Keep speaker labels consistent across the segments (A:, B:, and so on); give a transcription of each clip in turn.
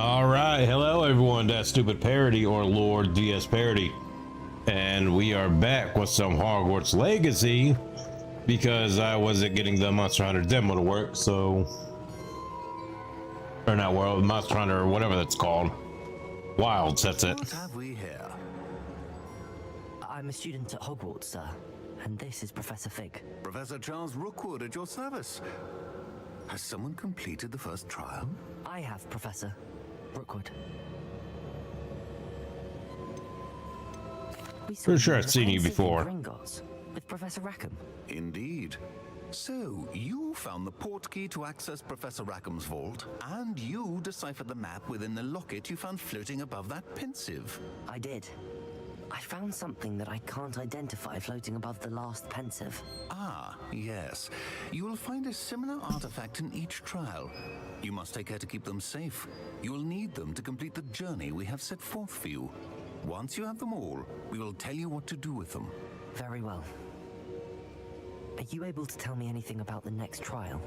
A: All right, hello everyone. That's Stupid Parody or Lord DS Parody, and we are back with some Hogwarts Legacy because I wasn't getting the Monster Hunter demo to work. So, or not World Monster Hunter or whatever that's called. Wilds, that's it.
B: What have we here?
C: I'm a student at Hogwarts, sir, and this is Professor Fig.
B: Professor Charles Rookwood at your service. Has someone completed the first trial?
C: I have, Professor Rookwood.
A: Pretty sure I've seen you before.
C: Gringotts with Professor Rackham.
B: Indeed. So, you found the portkey to access Professor Rackham's vault, and you deciphered the map within the locket you found floating above that pensive.
C: I did. I found something that I can't identify floating above the last pensive.
B: Ah, yes. You will find a similar artifact in each trial. You must take care to keep them safe. You will need them to complete the journey we have set forth for you. Once you have them all, we will tell you what to do with them.
C: Very well. Are you able to tell me anything about the next trial?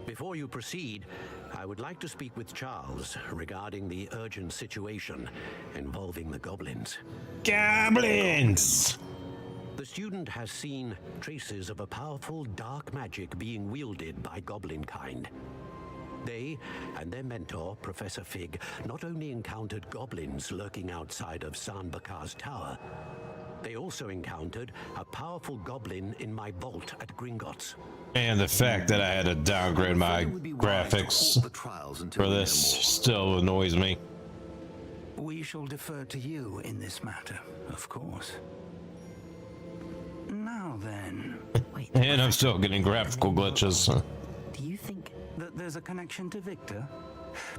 D: Before you proceed, I would like to speak with Charles regarding the urgent situation involving the goblins.
A: Goblins!
D: The student has seen traces of a powerful dark magic being wielded by goblin kind. They and their mentor, Professor Fig, not only encountered goblins lurking outside of San Bakar's tower, they also encountered a powerful goblin in my vault at Gringotts.
A: And the fact that I had to downgrade my graphics for this still annoys me.
E: We shall defer to you in this matter, of course. Now then.
C: Wait,
A: And I'm still getting graphical glitches.
C: do you think
E: That there's a connection to Victor?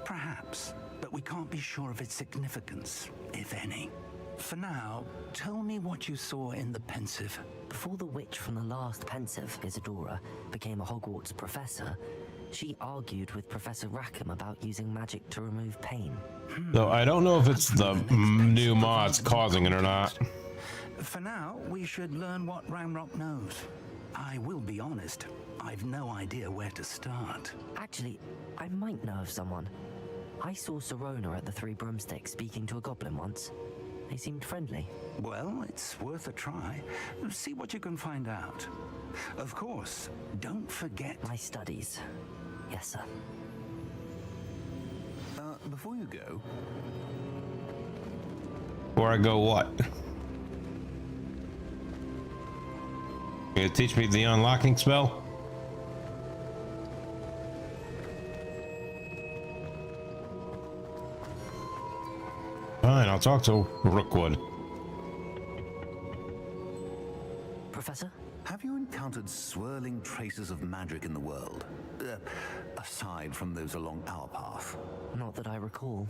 E: Perhaps, but we can't be sure of its significance, if any. For now, tell me what you saw in the pensive.
C: before the witch from the last pensive, Isadora, became a Hogwarts professor, she argued with Professor Rackham about using magic to remove pain?
A: So I don't know if it's the new mods causing it or not.
E: For now, we should learn what Ramrock knows. I will be honest, I've no idea where to start.
C: Actually, I might know of someone. I saw Serona at the Three Broomsticks speaking to a goblin once. They seemed friendly.
E: Well, it's worth a try. See what you can find out. Of course, don't forget.
C: My studies. Yes, sir.
B: Before you go,
A: Before I go, what? You gonna teach me the unlocking spell? Fine, I'll talk to Rookwood.
C: Professor?
B: have you encountered swirling traces of magic in the world? Aside from those along our path.
C: Not that I recall.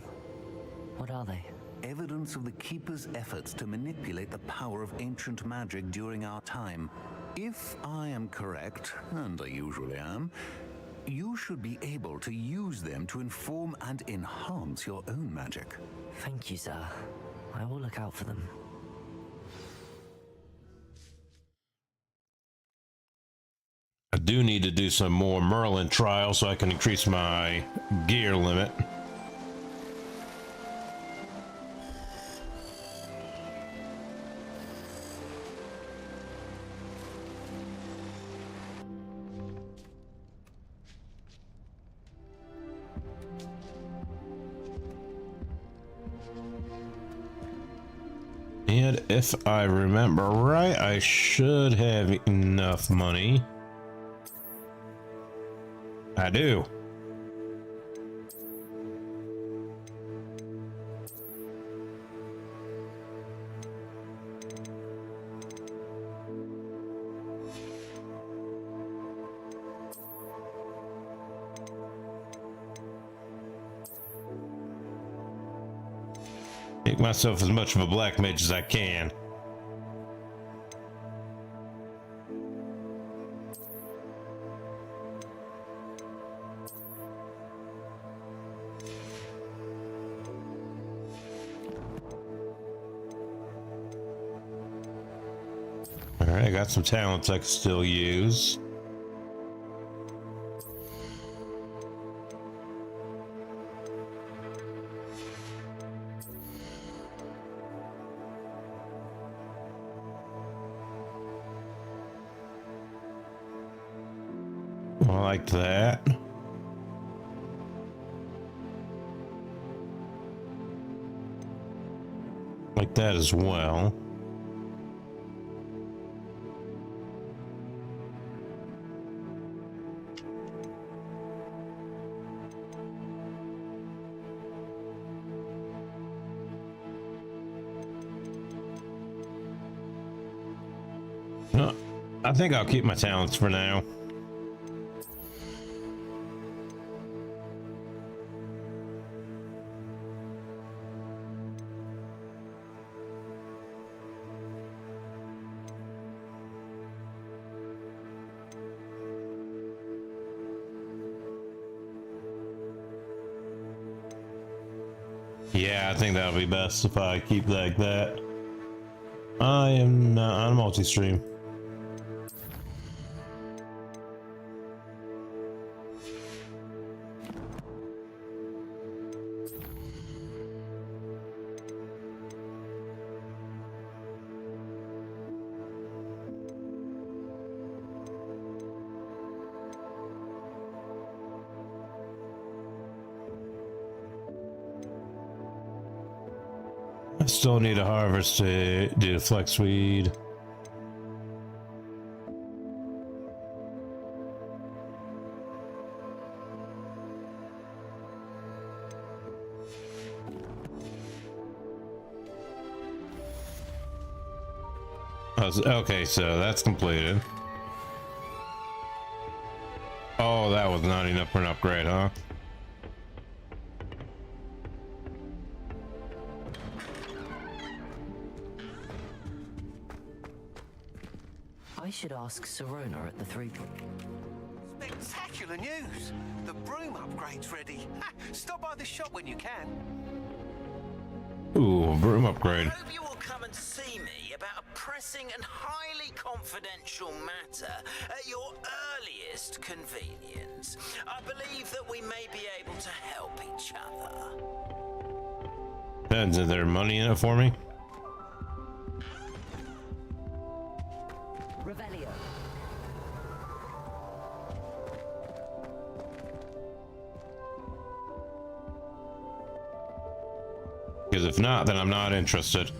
C: What are they?
B: Evidence of the Keeper's efforts to manipulate the power of ancient magic during our time. If I am correct, and I usually am, you should be able to use them to inform and enhance your own magic.
C: Thank you, sir. I will look out for them.
A: I do need to do some more Merlin trials so I can increase my gear limit. And if I remember right, I should have enough money. I do. Make myself as much of a black mage as I can. Alright, I got some talents I can still use. like that. Like that as well. No, I think I'll keep my talents for now. Yeah, I think that'll be best if I keep like that. I am not on multi-stream. I still need a harvest to do flex weed. Okay, so that's completed. Oh, that was not enough for an upgrade, huh?
C: I should ask Serona at the throughput.
F: Spectacular news! The broom upgrade's ready. Ha! Stop by the shop when you can.
A: Ooh, broom upgrade.
G: I hope you will come and see me about a pressing and highly confidential matter at your earliest convenience. I believe that we may be able to help each other.
A: Is there money in it for me?
C: Revelio.
A: Because if not, then I'm not interested.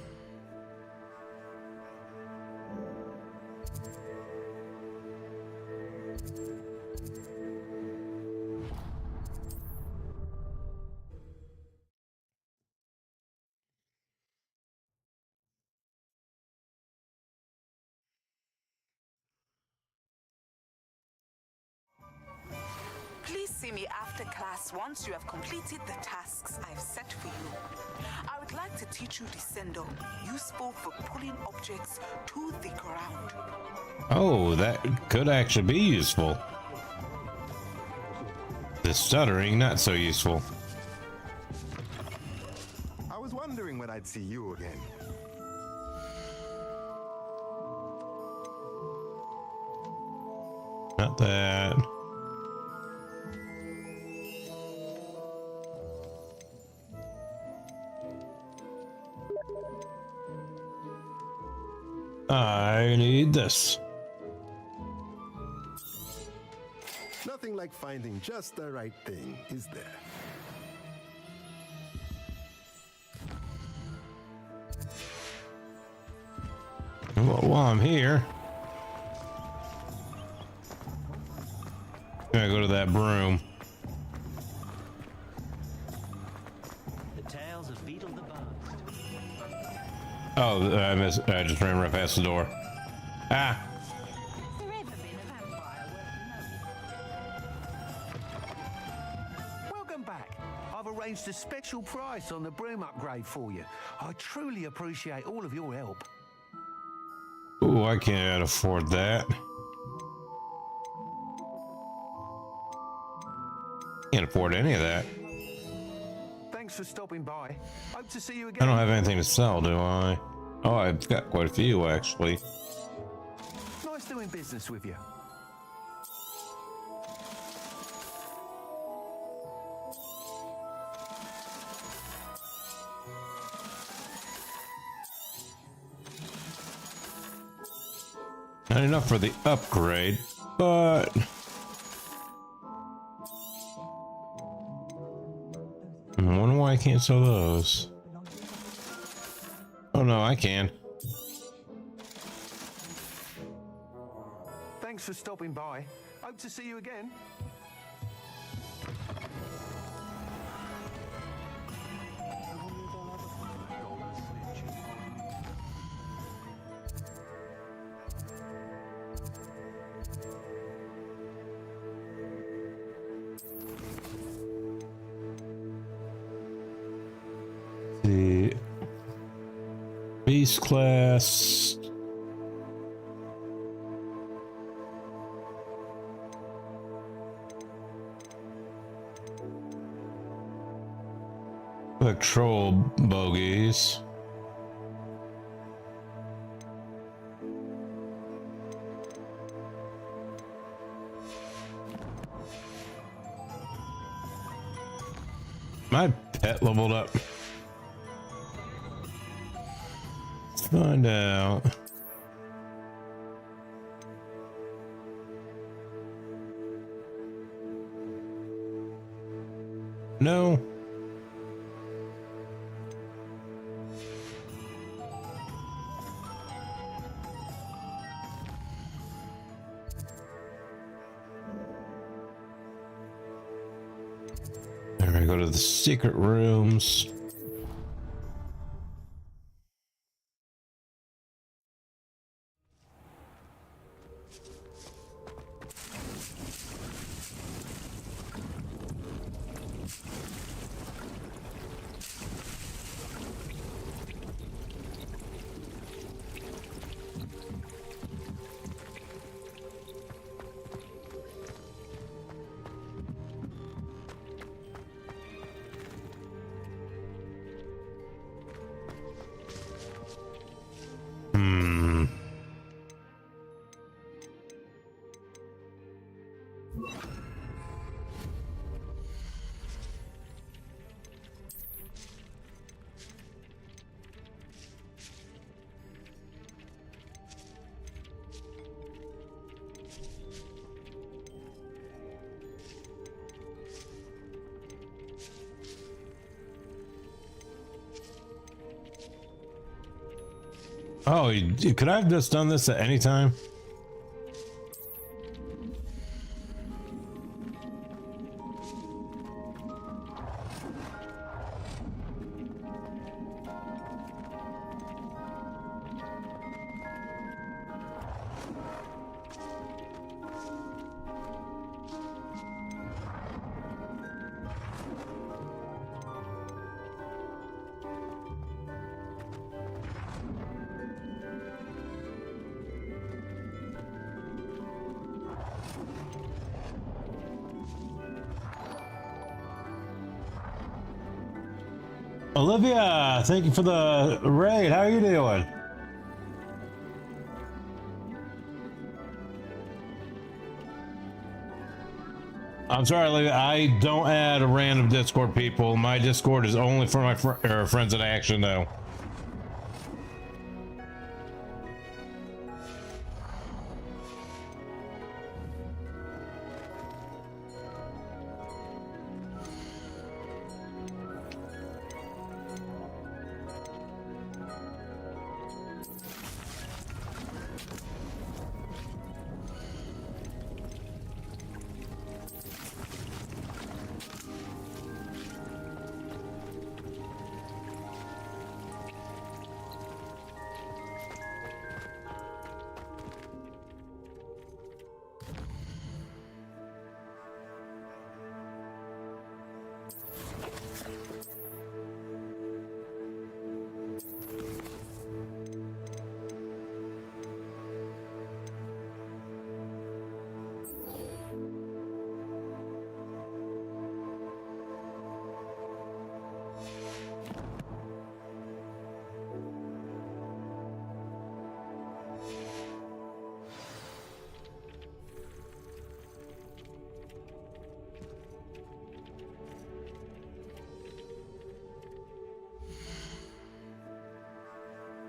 H: Please see me after class once you have completed the tasks I've set for you. I would like to teach you Descendo, useful for pulling objects to the ground.
A: Oh, that could actually be useful. The stuttering, not so useful.
I: I was wondering when I'd see you again.
A: Not that. I need this.
I: Nothing like finding just the right thing, is there?
A: Well, while I'm here, I'm gonna go to that broom.
D: The tales of Beetle the Bard.
A: Oh, I missed. I just ran right past the door. Ah.
F: Welcome back. I've arranged a special price on the broom upgrade for you. I truly appreciate all of your help.
A: Ooh, I can't afford that. Can't afford any of that.
F: Thanks for stopping by. Hope to see you
A: I
F: again.
A: don't have anything to sell, do I? Oh, I've got quite a few, actually.
F: Nice doing business with you.
A: Not enough for the upgrade, but can't sell those? Oh no, I can.
F: Thanks for stopping by. Hope to see you again.
A: The beast class. Patrol bogies. My pet leveled up. Let's find out. No. All right, go to the secret rooms. Oh, could I have just done this at any time? Olivia, thank you for the raid. How are you doing? I'm sorry, Olivia. I don't add random Discord people. My Discord is only for my friends that I actually know.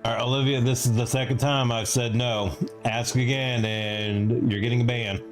A: All right, Olivia, this is the second time I've said no. Ask again and you're getting a ban.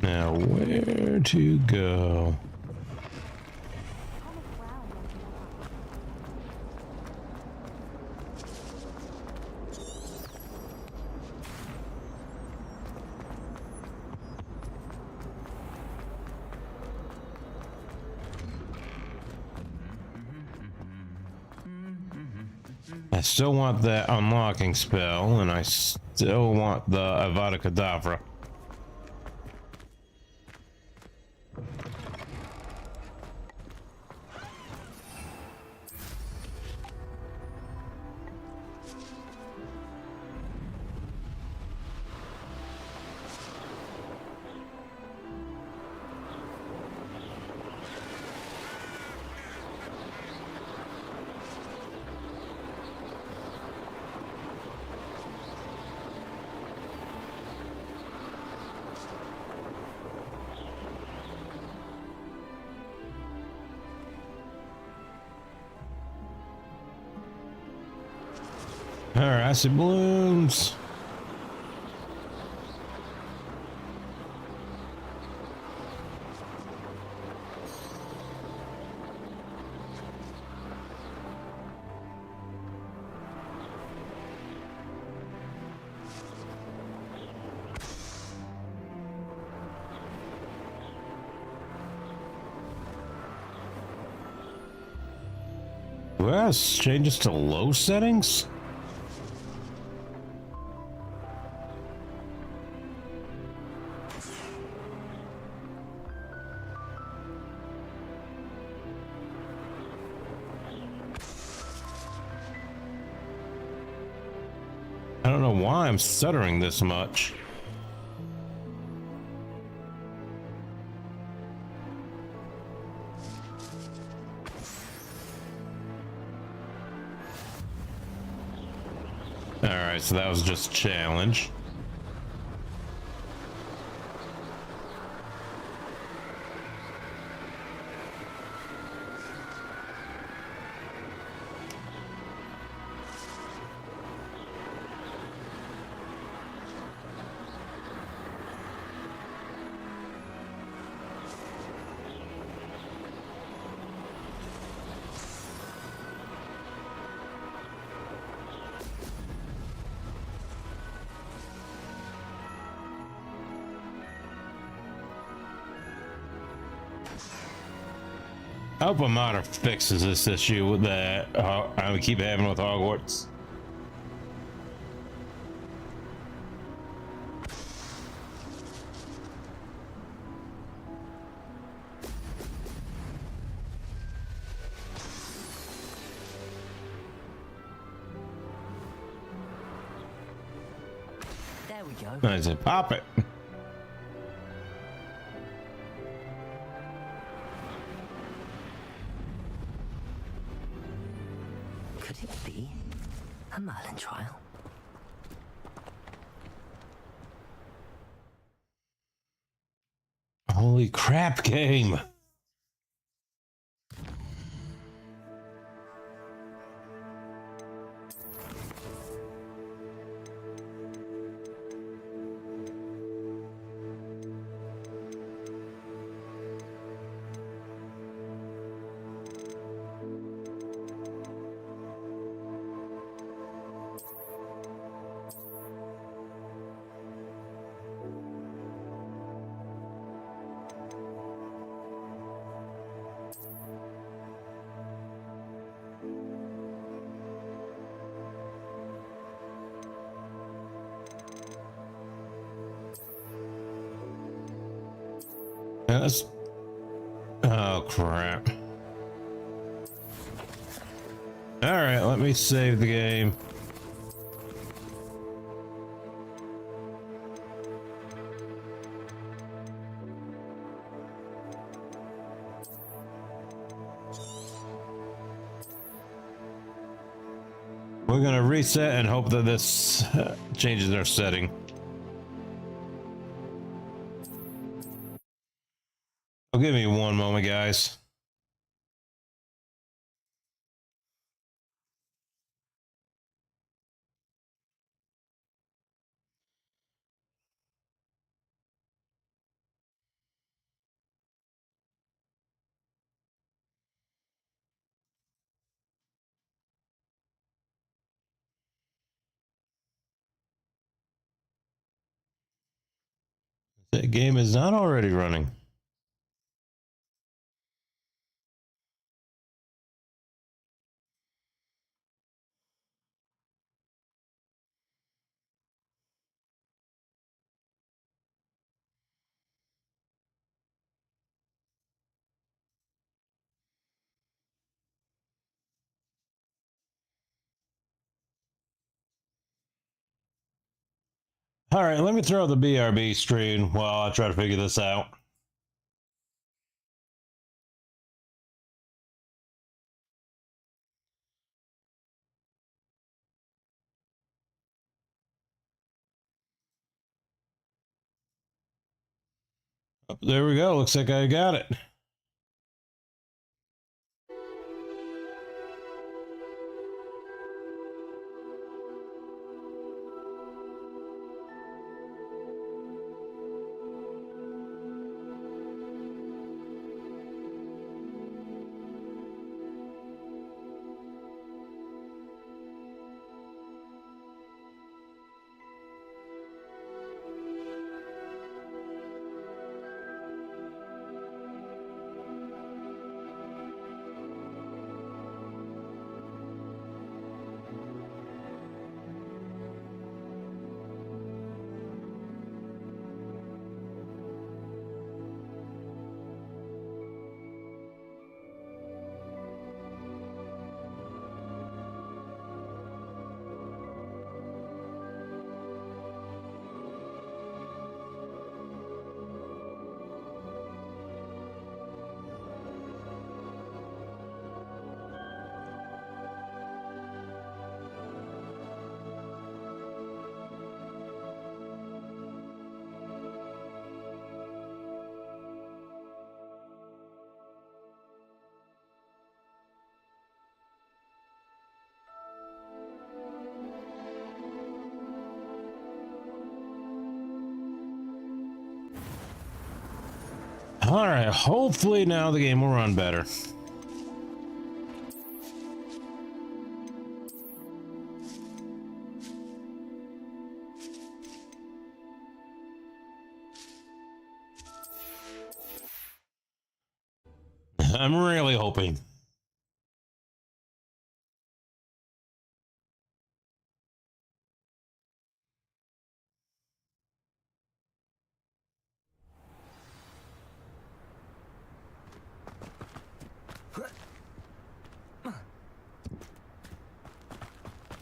A: Now, where to go? I still want that unlocking spell, and I still want the Avada Kedavra. Alright, acid balloons. Yes, changes to low settings. I don't know why I'm stuttering this much. Alright, so that was just a challenge. I hope a modder fixes this issue with that I keep having with Hogwarts.
C: There we go.
A: I said, pop it.
C: Could it be a Merlin trial?
A: Holy crap, game. That's... Oh crap. Alright, let me save the game. We're gonna reset and hope that this changes our setting. Oh, give me one moment, guys. That game is not already running. All right, let me throw the BRB screen while I try to figure this out. Oh, there we go. Looks like I got it. All right, hopefully now the game will run better. I'm really hoping.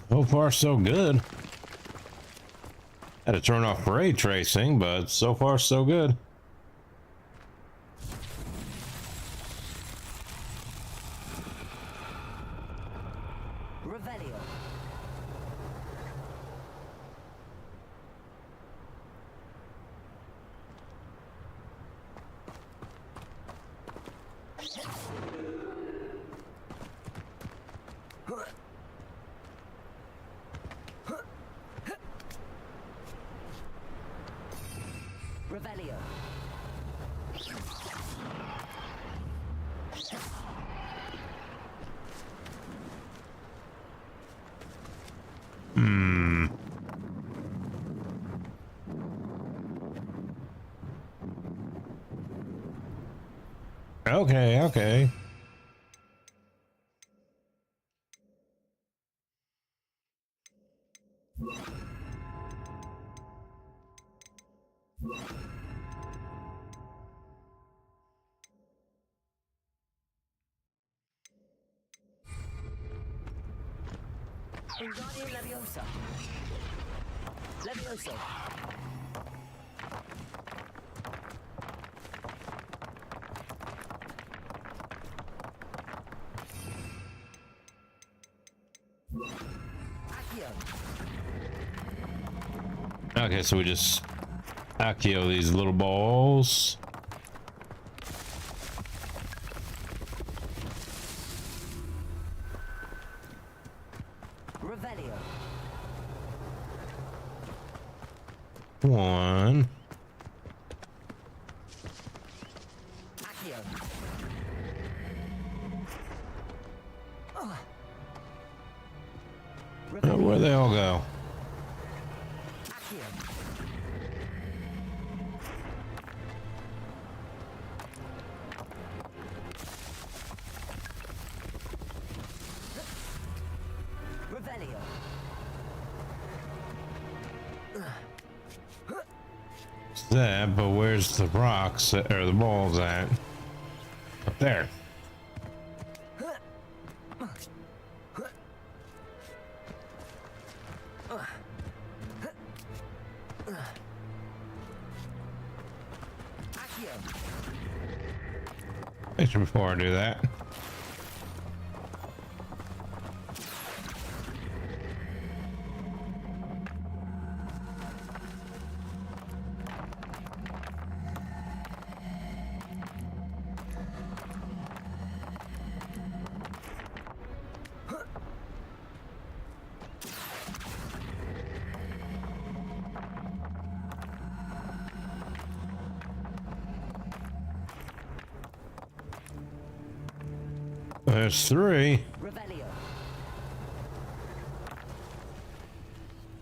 A: So far, so good. Had to turn off ray tracing, but so far, so good.
C: Revelio. Revelio.
A: Okay, okay.
C: Wingardium Leviosa. Leviosa. Accio.
A: Okay, so we just Accio these little balls. one. Where'd they all go? It's that, but where's the rocks or the balls at? Up there. Actually, before I do that, there's three.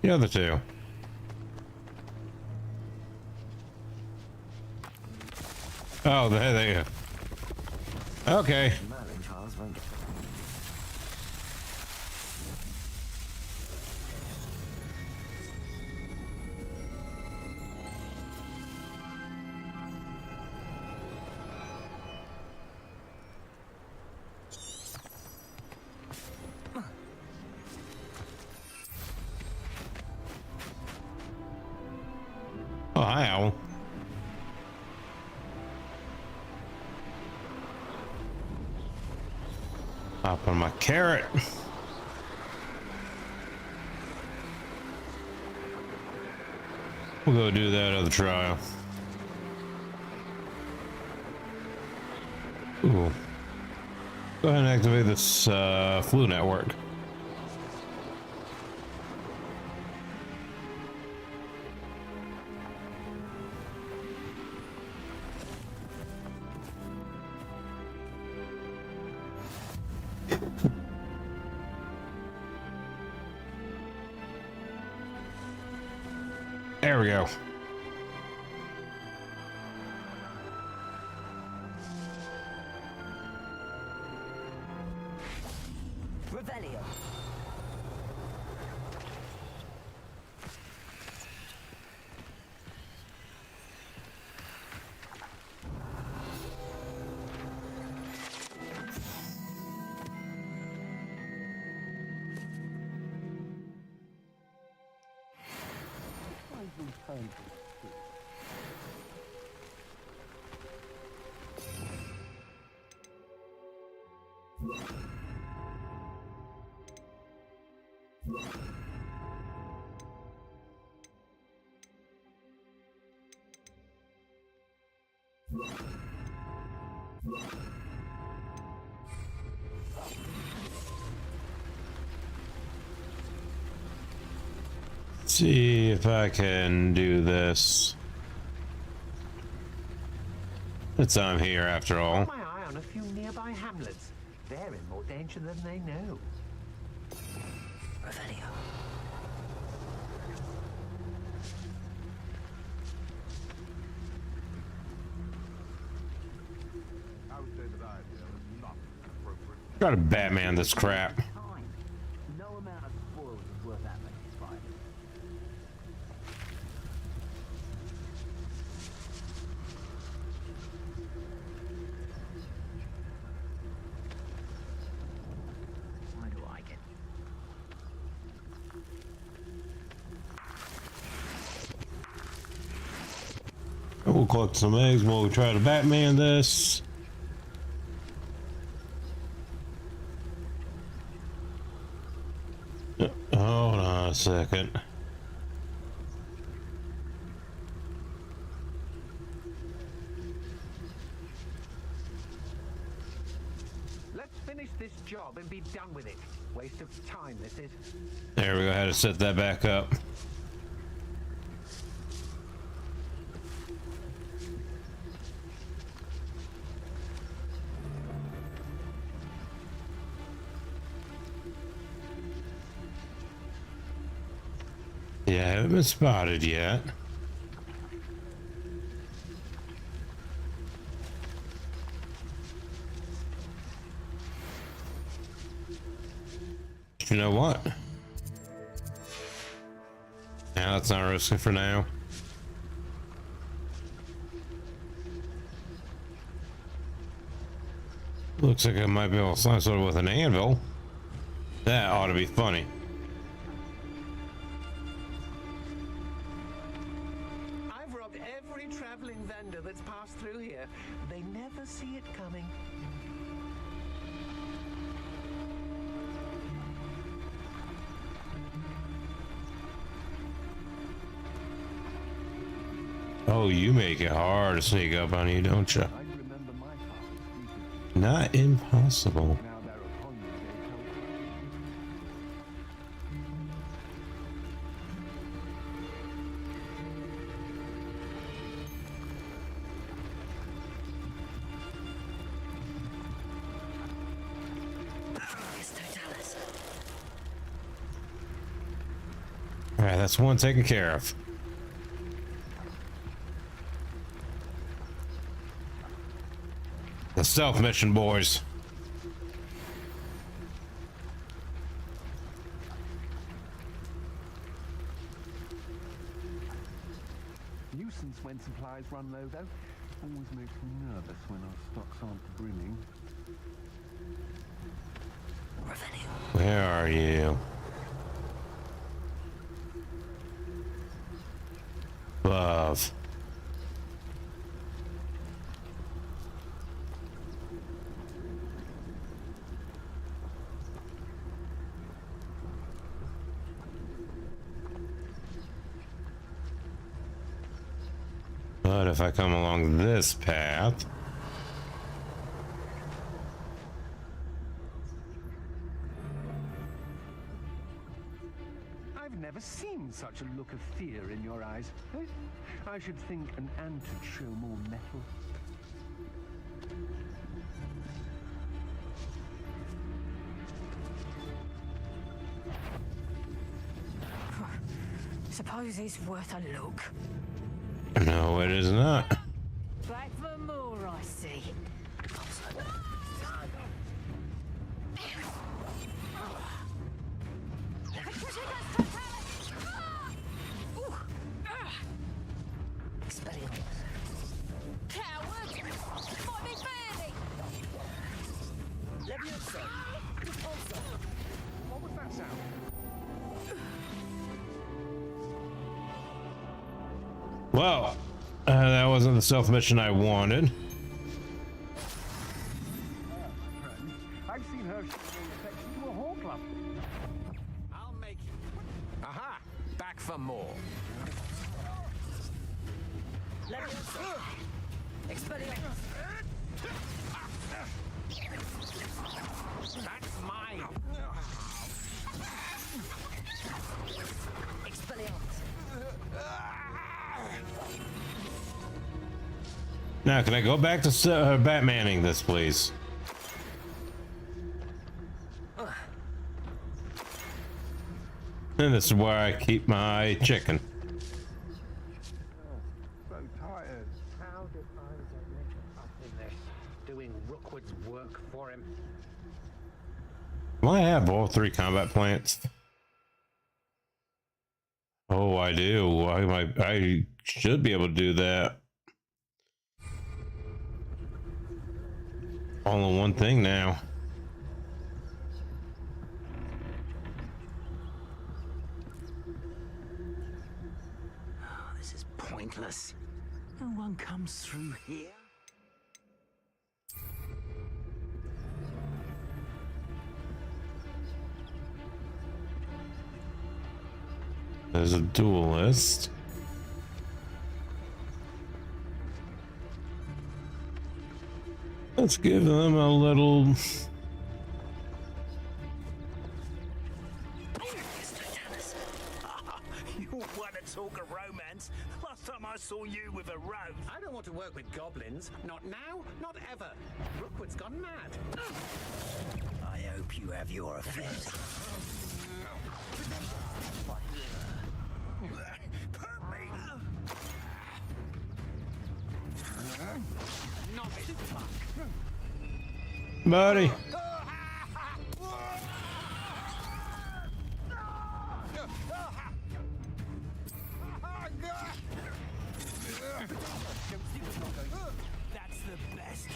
A: The other two. Oh, there they go. Okay. Oh, hi, Owl. Hop on my carrot. We'll go do that other trial. Ooh. Go ahead and activate this flu network. There we go.
C: Revelio.
A: See if I can do this. Since I'm here after all.
F: My eye on a few nearby hamlets. They're in more danger than they know.
C: Revelio.
A: Try to Batman this crap.
F: No amount of spoils is worth that much fight. Why do I get?
A: We'll collect some eggs while we try to Batman this. Hold on a second.
F: Let's finish this job and be done with it. Waste of time, this is.
A: There we go. How to set that back up. Yeah, I haven't been spotted yet. You know what? Now that's not risky for now. Looks like I might be able to slice it with an anvil. That ought to be funny.
F: I've robbed every traveling vendor that's passed through here. They never see it coming.
A: Oh, you make it hard to sneak up on you, don't you? Not impossible. All right, that's one taken care of. The stealth mission, boys.
F: Nuisance when supplies run low, though. Always makes me nervous when our stocks aren't brimming.
A: Where are you? Love. But if I come along this path,
F: I've never seen such a look of fear in your eyes. I should think an ant would show more mettle.
J: Suppose it's worth a look.
A: no, it is not.
J: Back for more, I see.
F: What was that sound?
A: Well, that wasn't the stealth mission I wanted.
F: I've seen her showing affection to a whore club.
G: I'll make you. Aha! Back for more. That's mine.
A: Now, can I go back to Batmaning this, please? And this is where I keep my chicken.
F: So tired.
D: How did I get up in this? Doing Rookwood's work for him?
A: Do I have all 3 combat plants? Oh, I do. I should be able to do that. All in one thing now.
E: Oh, this is pointless. No one comes through here.
A: There's a duelist. Let's give them a little.
E: You want to talk of romance? Last time I saw you with a rose.
D: I don't want to work with goblins. Not now, not ever. Rookwood's gone mad.
E: I hope you have your affairs.
A: Buddy.
E: That's the best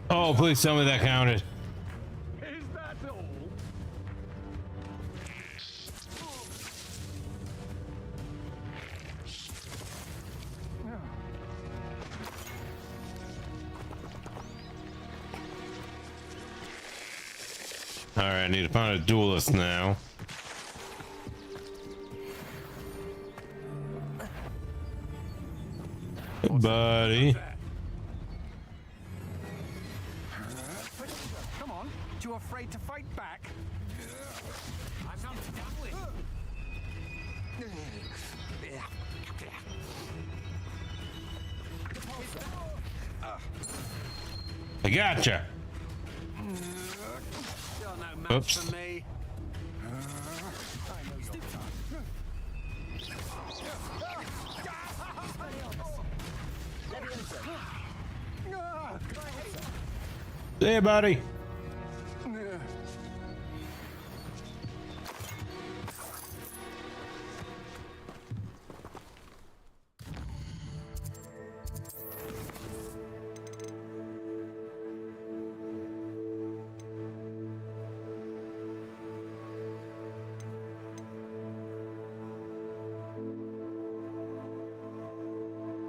A: Oh, please tell me that counted.
E: Is that all?
A: All right, I need to find a duelist now. Buddy.
E: Come on, too afraid to fight back? I'm not done with.
A: I gotcha.
E: You're no match
A: Oops.
E: for me.
A: See ya, buddy.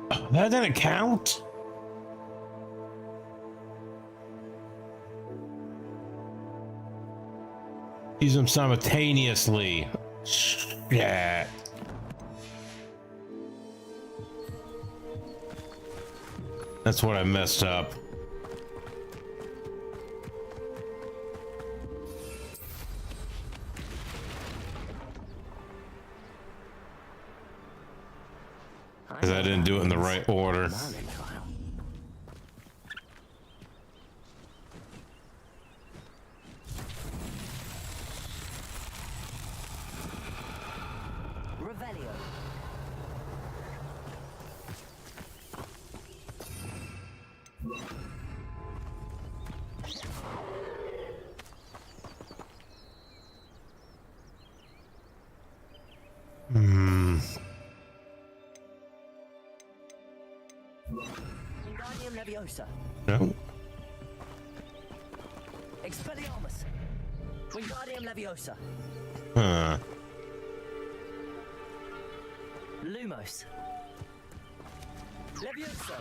A: Oh, that didn't count. Use them simultaneously. Shit. That's what I messed up. Because I didn't do it in the right order. No.
C: Expelliarmus. Wingardium Leviosa.
A: Huh.
C: Lumos. Levioso.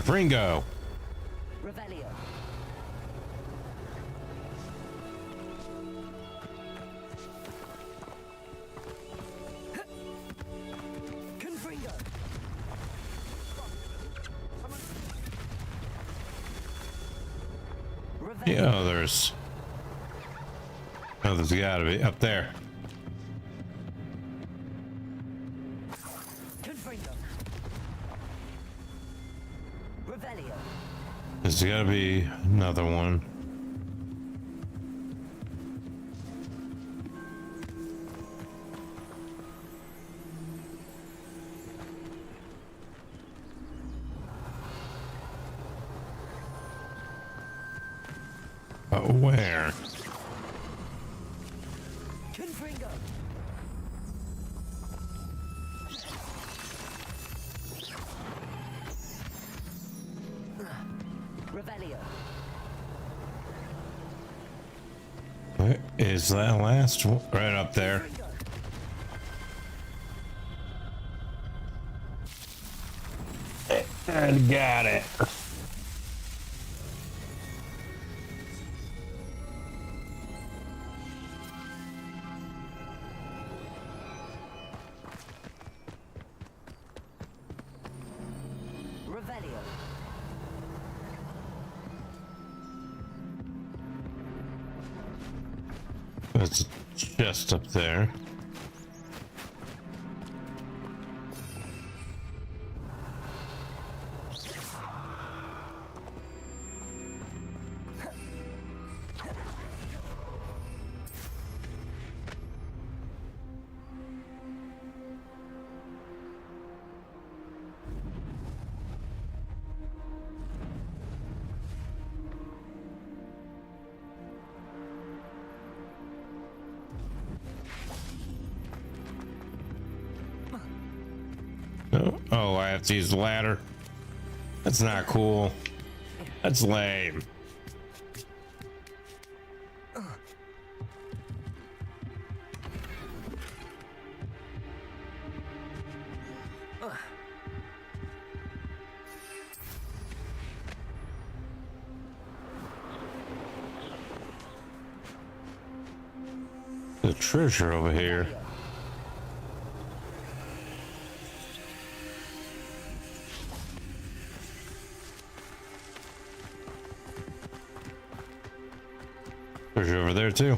A: Confringo.
C: Revelio. Confringo.
A: Yeah, there's gotta be up there. There's gotta be another one. But where? Where is that last one? Right up there. And got it. There's a chest up there. Oh, I have to use the ladder. That's not cool. That's lame. The treasure over here. Treasure over there too.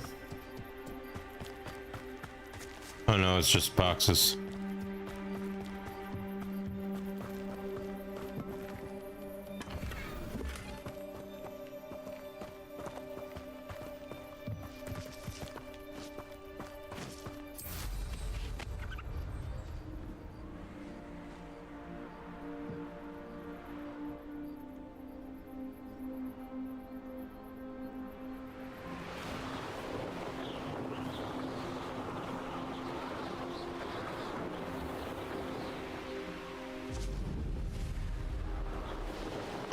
A: Oh no, it's just boxes.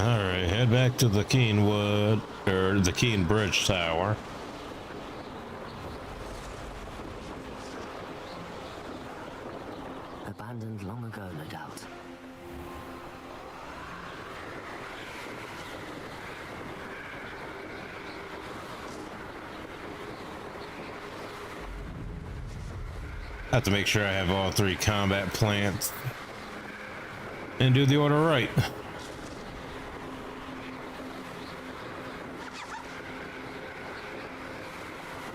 A: Alright, head back to the Keenwood, or the Keen Bridge Tower.
C: Abandoned long ago, no doubt.
A: I have to make sure I have all 3 combat plants and do the order right.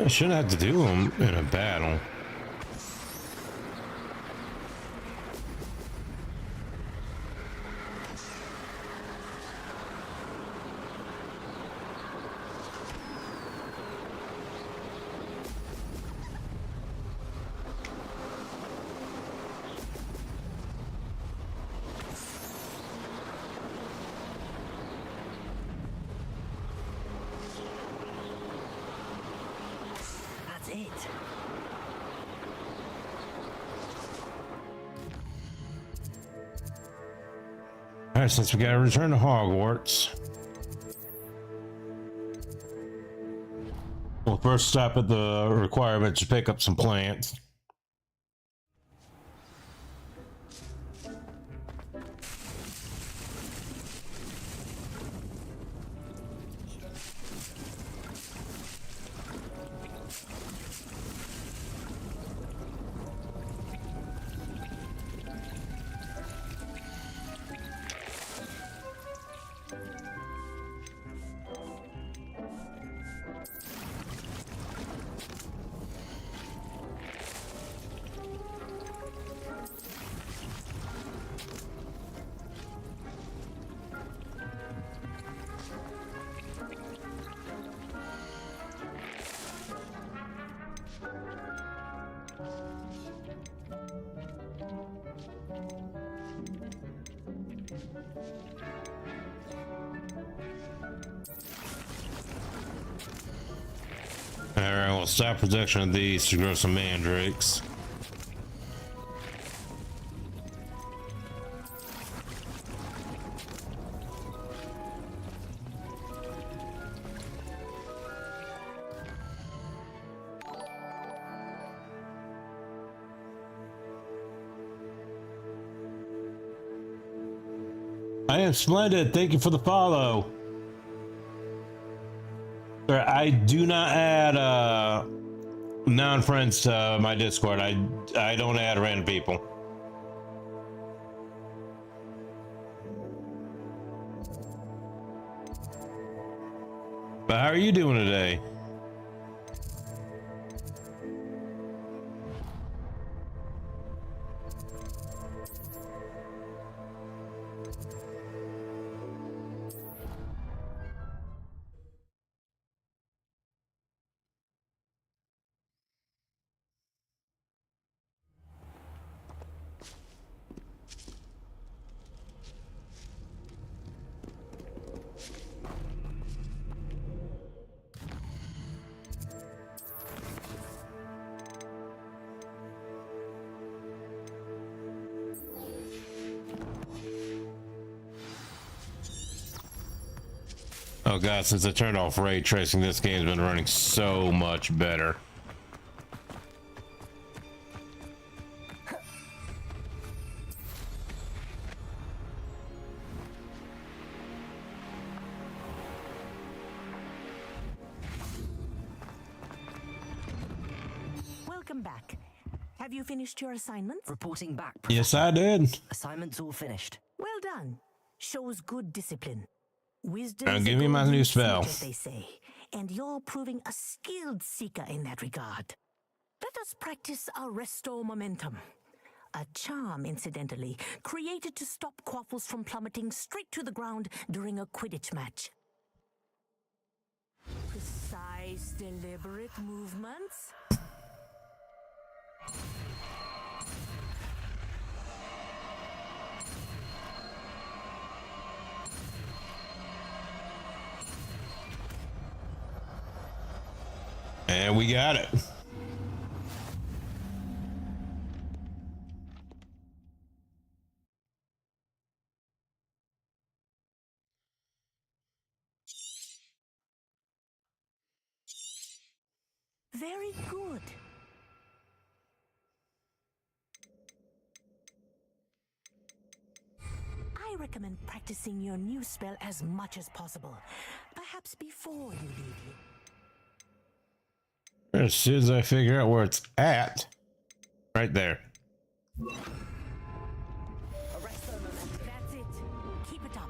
A: I shouldn't have to do them in a battle.
C: That's it.
A: Alright, since we gotta return to Hogwarts, we'll first stop at the requirement to pick up some plants. Alright, we'll stop production of these to grow some mandrakes. I am splendid. Thank you for the follow. Sir, I do not add non-friends to my Discord. I don't add random people. But how are you doing today? Oh god, since I turned off ray tracing, this game's been running so much better.
K: Welcome back. Have you finished your assignment?
C: Reporting back.
A: Yes, I did.
C: Assignment's all finished.
K: Well done. Shows good discipline. Wisdom.
A: Now
K: is a
A: give me my
K: golden
A: new
K: seed,
A: spell.
K: as they say, and you're proving a skilled seeker in that regard. Let us practice our restore momentum. A charm, incidentally, created to stop quaffles from plummeting straight to the ground during a Quidditch match. Precise, deliberate movements.
A: And we got it.
K: Very good. I recommend practicing your new spell as much as possible, perhaps before you leave here.
A: As soon as I figure out where it's at, right there.
K: That's it. Keep it up.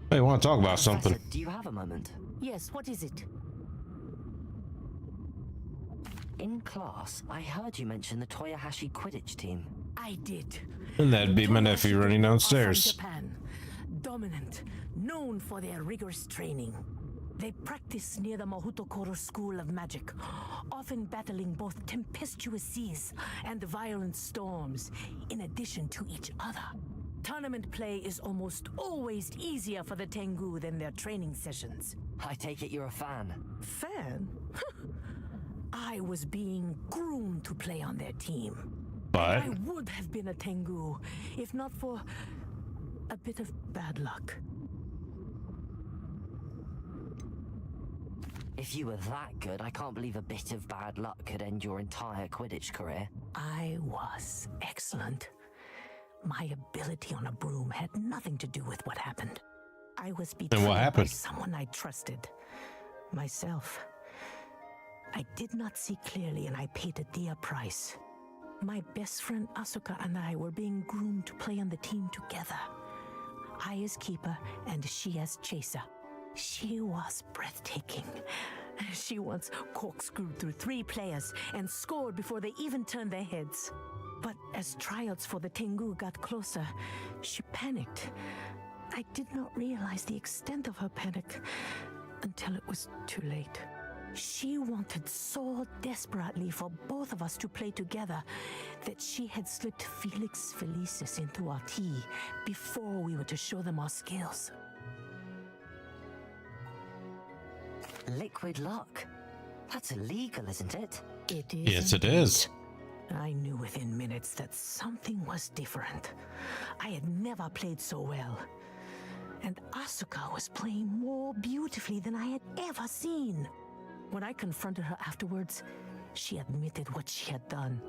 A: Hey, want to talk about something?
C: Professor, do you have a moment?
K: Yes, what is it?
C: In class, I heard you mention the Toyohashi Quidditch team.
K: I did.
A: And that'd be my nephew running downstairs.
K: From Japan. Dominant, known for their rigorous training. They practice near the Mahutokoro School of Magic, often battling both tempestuous seas and violent storms, in addition to each other. Tournament play is almost always easier for the Tengu than their training sessions.
C: I take it you're a fan.
K: Fan? I was being groomed to play on their team.
A: But
K: I would have been a Tengu, if not for a bit of bad luck.
C: If you were that good, I can't believe a bit of bad luck could end your entire Quidditch career.
K: I was excellent. My ability on a broom had nothing to do with what happened. I was betrayed by
A: happened?
K: someone I trusted. Myself. I did not see clearly and I paid a dear price. My best friend Asuka and I were being groomed to play on the team together. I as keeper and she as chaser. She was breathtaking. She once corkscrewed through 3 players and scored before they even turned their heads. But as tryouts for the Tengu got closer, she panicked. I did not realize the extent of her panic until it was too late. She wanted so desperately for both of us to play together that she had slipped Felix Felicis into our tea before we were to show them our skills.
C: Liquid luck? That's illegal, isn't it?
K: It is.
A: yes, it is.
K: I knew within minutes that something was different. I had never played so well. And Asuka was playing more beautifully than I had ever seen. When I confronted her afterwards, she admitted what she had done.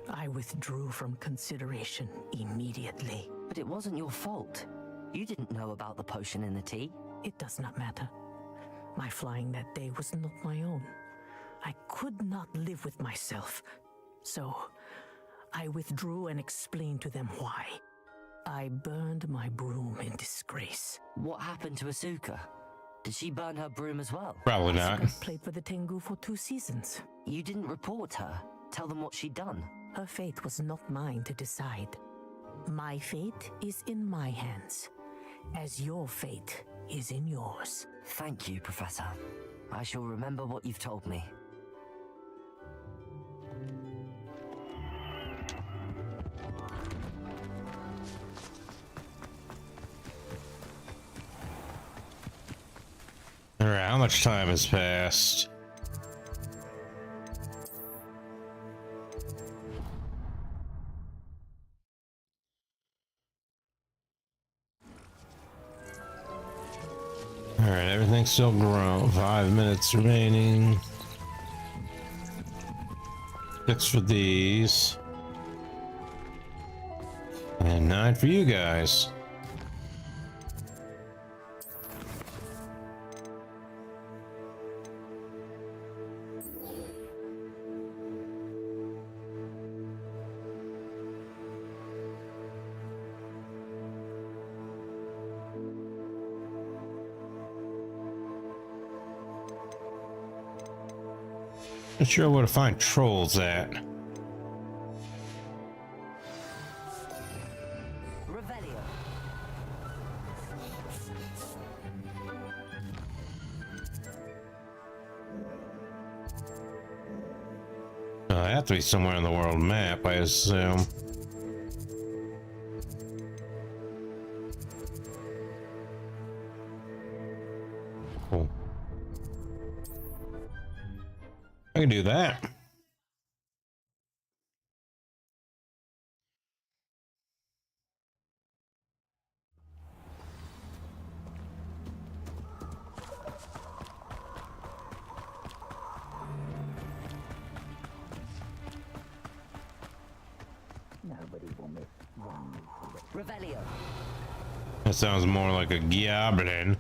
K: I withdrew from consideration immediately.
C: But it wasn't your fault. You didn't know about the potion in the tea.
K: It does not matter. My flying that day was not my own. I could not live with myself. So, I withdrew and explained to them why. I burned my broom in disgrace.
C: What happened to Asuka? Did she burn her broom as well?
A: Probably not.
K: Asuka played for the Tengu for 2 seasons.
C: You didn't report her. Tell them what she'd done.
K: Her fate was not mine to decide. My fate is in my hands, as your fate is in yours.
C: Thank you, Professor. I shall remember what you've told me.
A: All right, how much time has passed? All right, everything's still grown. 5 minutes remaining. 6 for these. And 9 for you guys. Not sure where to find trolls at.
C: Revelio.
A: They have to be somewhere on the world map, I assume. Cool. I can do that.
C: Nobody will miss one. Revelio.
A: That sounds more like a goblin.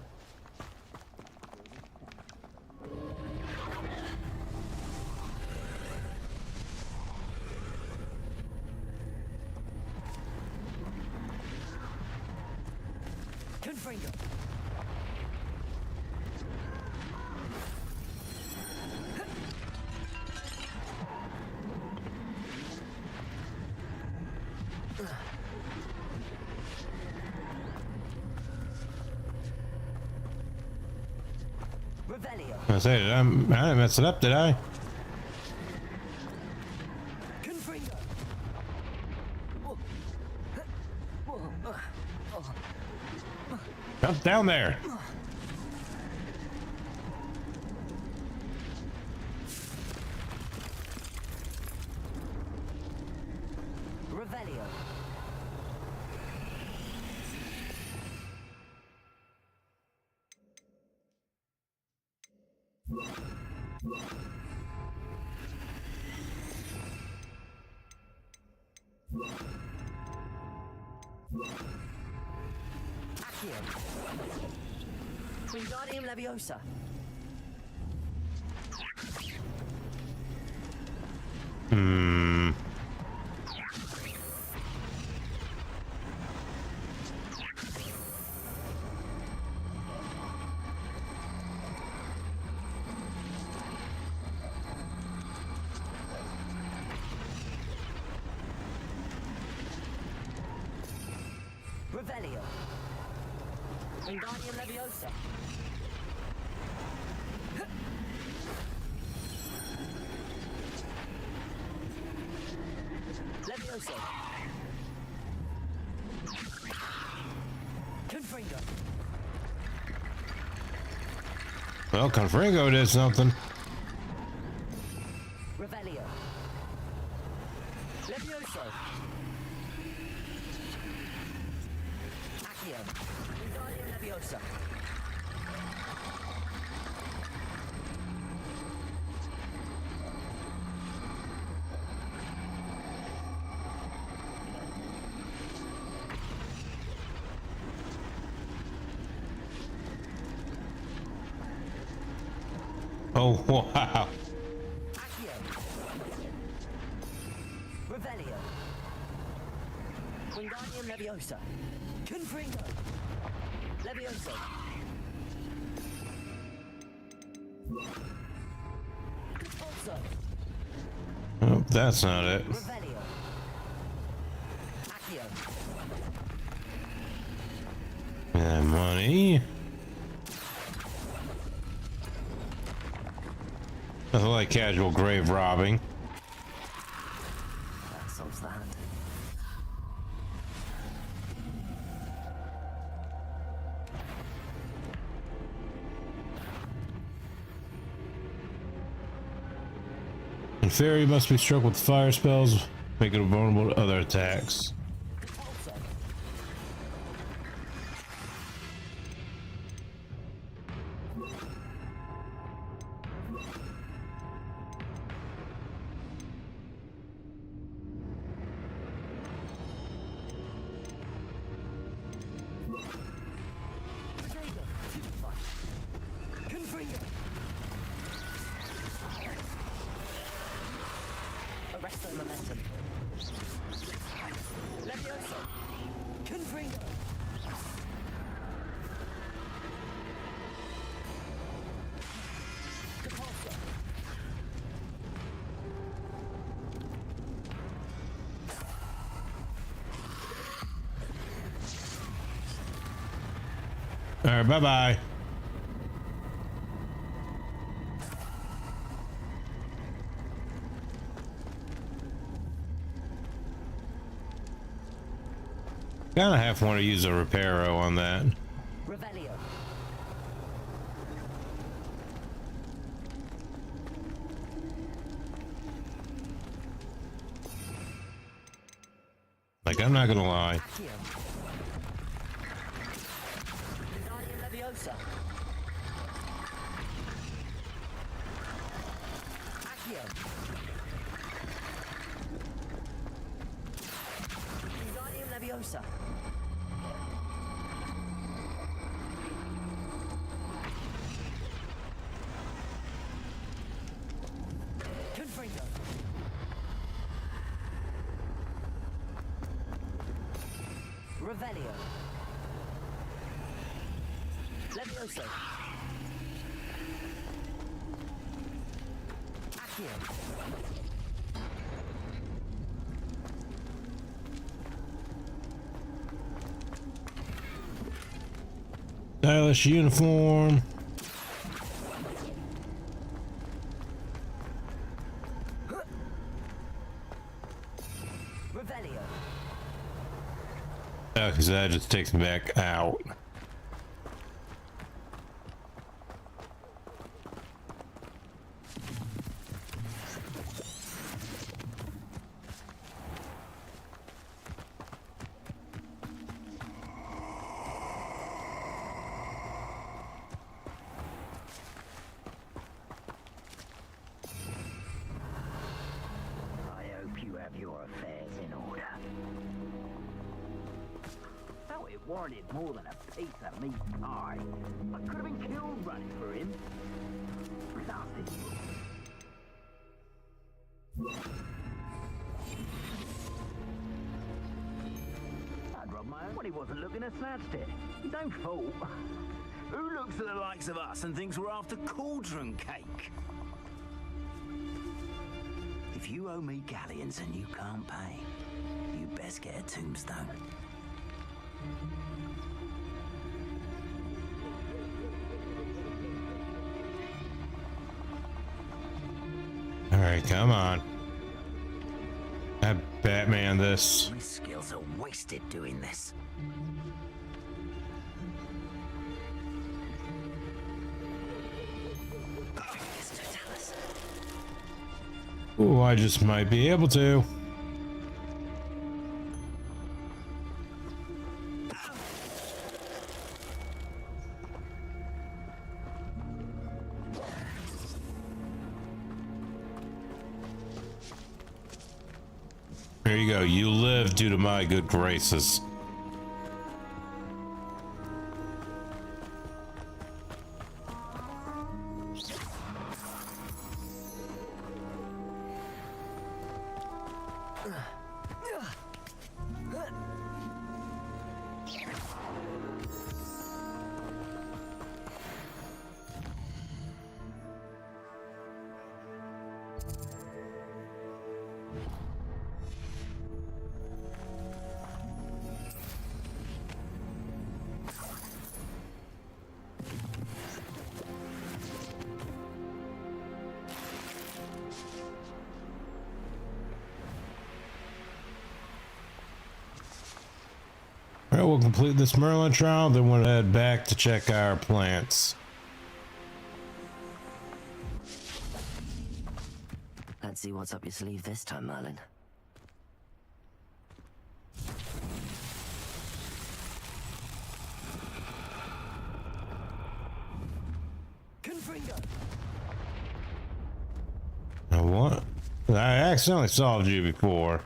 C: Confringo. Revelio.
A: I said, I didn't mess it up, did I?
C: Confringo.
A: Jump down there.
C: Revelio. Accio. Wingardium Leviosa.
A: Hmm.
C: Revelio. Wingardium Leviosa. Leviosa. Confringo.
A: Well, Confringo did something.
C: Revelio. Levioso. Accio. Wingardium Leviosa.
A: Oh, wow.
C: Accio. Revelio. Wingardium Leviosa. Confringo. Levioso. Expulso.
A: Oh, that's not it.
C: Revelio. Accio.
A: That money. Nothing like casual grave robbing.
C: That solves that.
A: And fairy must be struck with fire spells, making it vulnerable to other attacks.
C: Expulso. Arrest the momentum. Levioso. Confringo. Depulso.
A: All right, bye-bye. Kind of half want to use a reparo on that.
C: Revelio.
A: Like, I'm not gonna lie.
C: Accio. Guardian Leviosa. Accio. Guardian Leviosa. Confringo. Revelio. Levioso. Accio.
A: Stylish uniform.
C: Revelio.
A: Because that just takes me back out.
L: I hope you have your affairs in order. Though it wanted more than a piece of meat pie, I could have been killed running for him. Blasted I'd robbed my own when he wasn't looking and snatched it. His own fault.
G: Who looks at the likes of us and thinks we're after cauldron cake? If you owe me galleons and you can't pay, you best get a tombstone.
A: All right, come on. I Batman this.
L: My skills are wasted doing this.
A: Ooh, I just might be able to. There you go. You live due to my good graces. All right, we'll complete this Merlin trial, then we'll head back to check our plants.
C: Let's see what's up your sleeve this time, Merlin. Confringo.
A: Now what? I accidentally solved you before.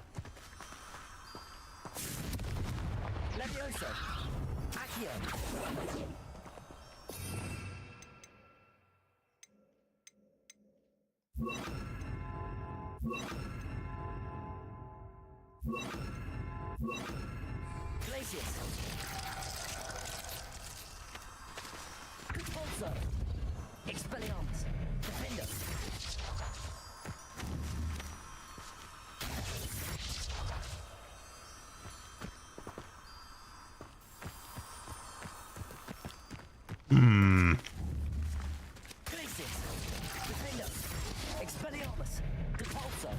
C: Expelliarmus. Defender. Glacius. Defender. Expelliarmus. Depulso.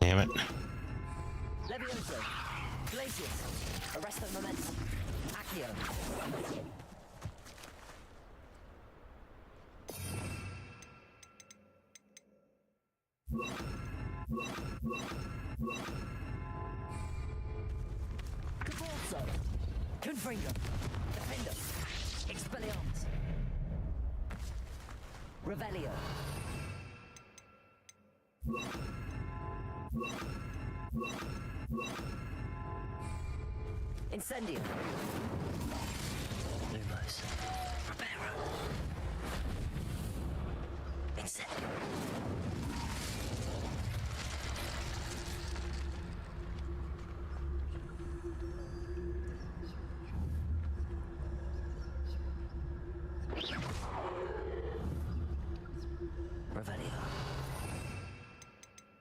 A: Damn it.
C: Levioso. Glacius. Arresto momentum. Accio. Cabalso. Confringo. Defender. Expelliarmus. Revelio. Incendio. Lumos. Reparo. Incendio. Revelio.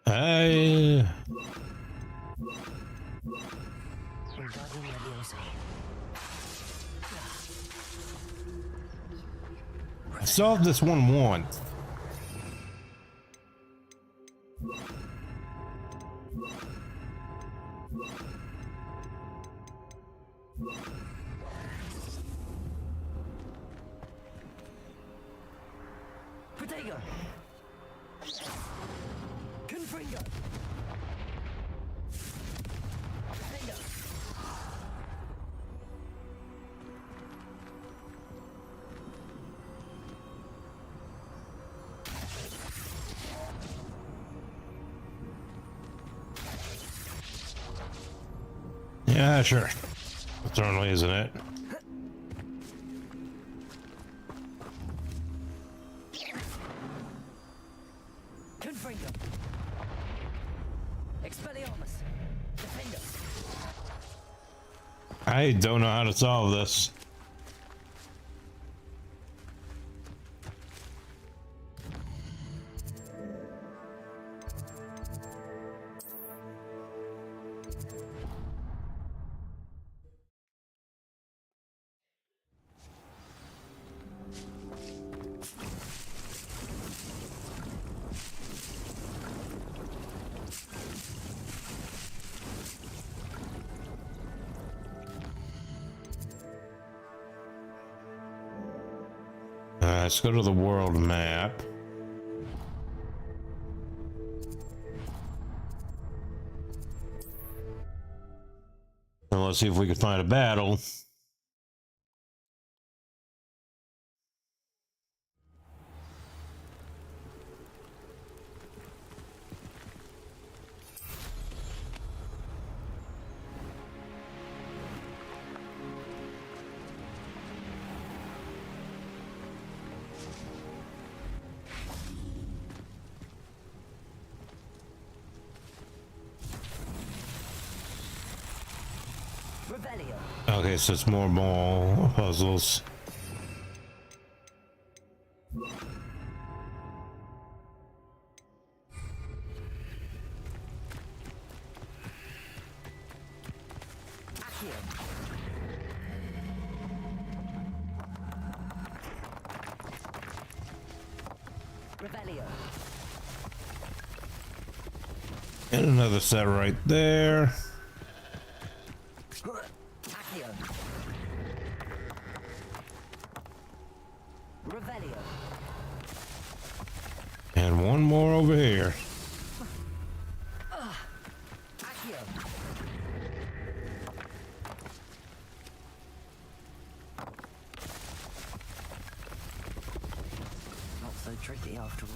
A: I
C: Wingardium Leviosa.
A: solved this one once.
C: Protego. Confringo. Defender.
A: Yeah, sure. Eternally, isn't it?
C: Confringo. Expelliarmus. Defender.
A: I don't know how to solve this. Let's go to the world map. And let's see if we can find a battle.
C: Revelio.
A: Okay, so it's more ball puzzles.
C: Accio. Revelio.
A: And another set right there.
C: Accio. Revelio.
A: And one more over here.
C: Accio. Not so tricky after all.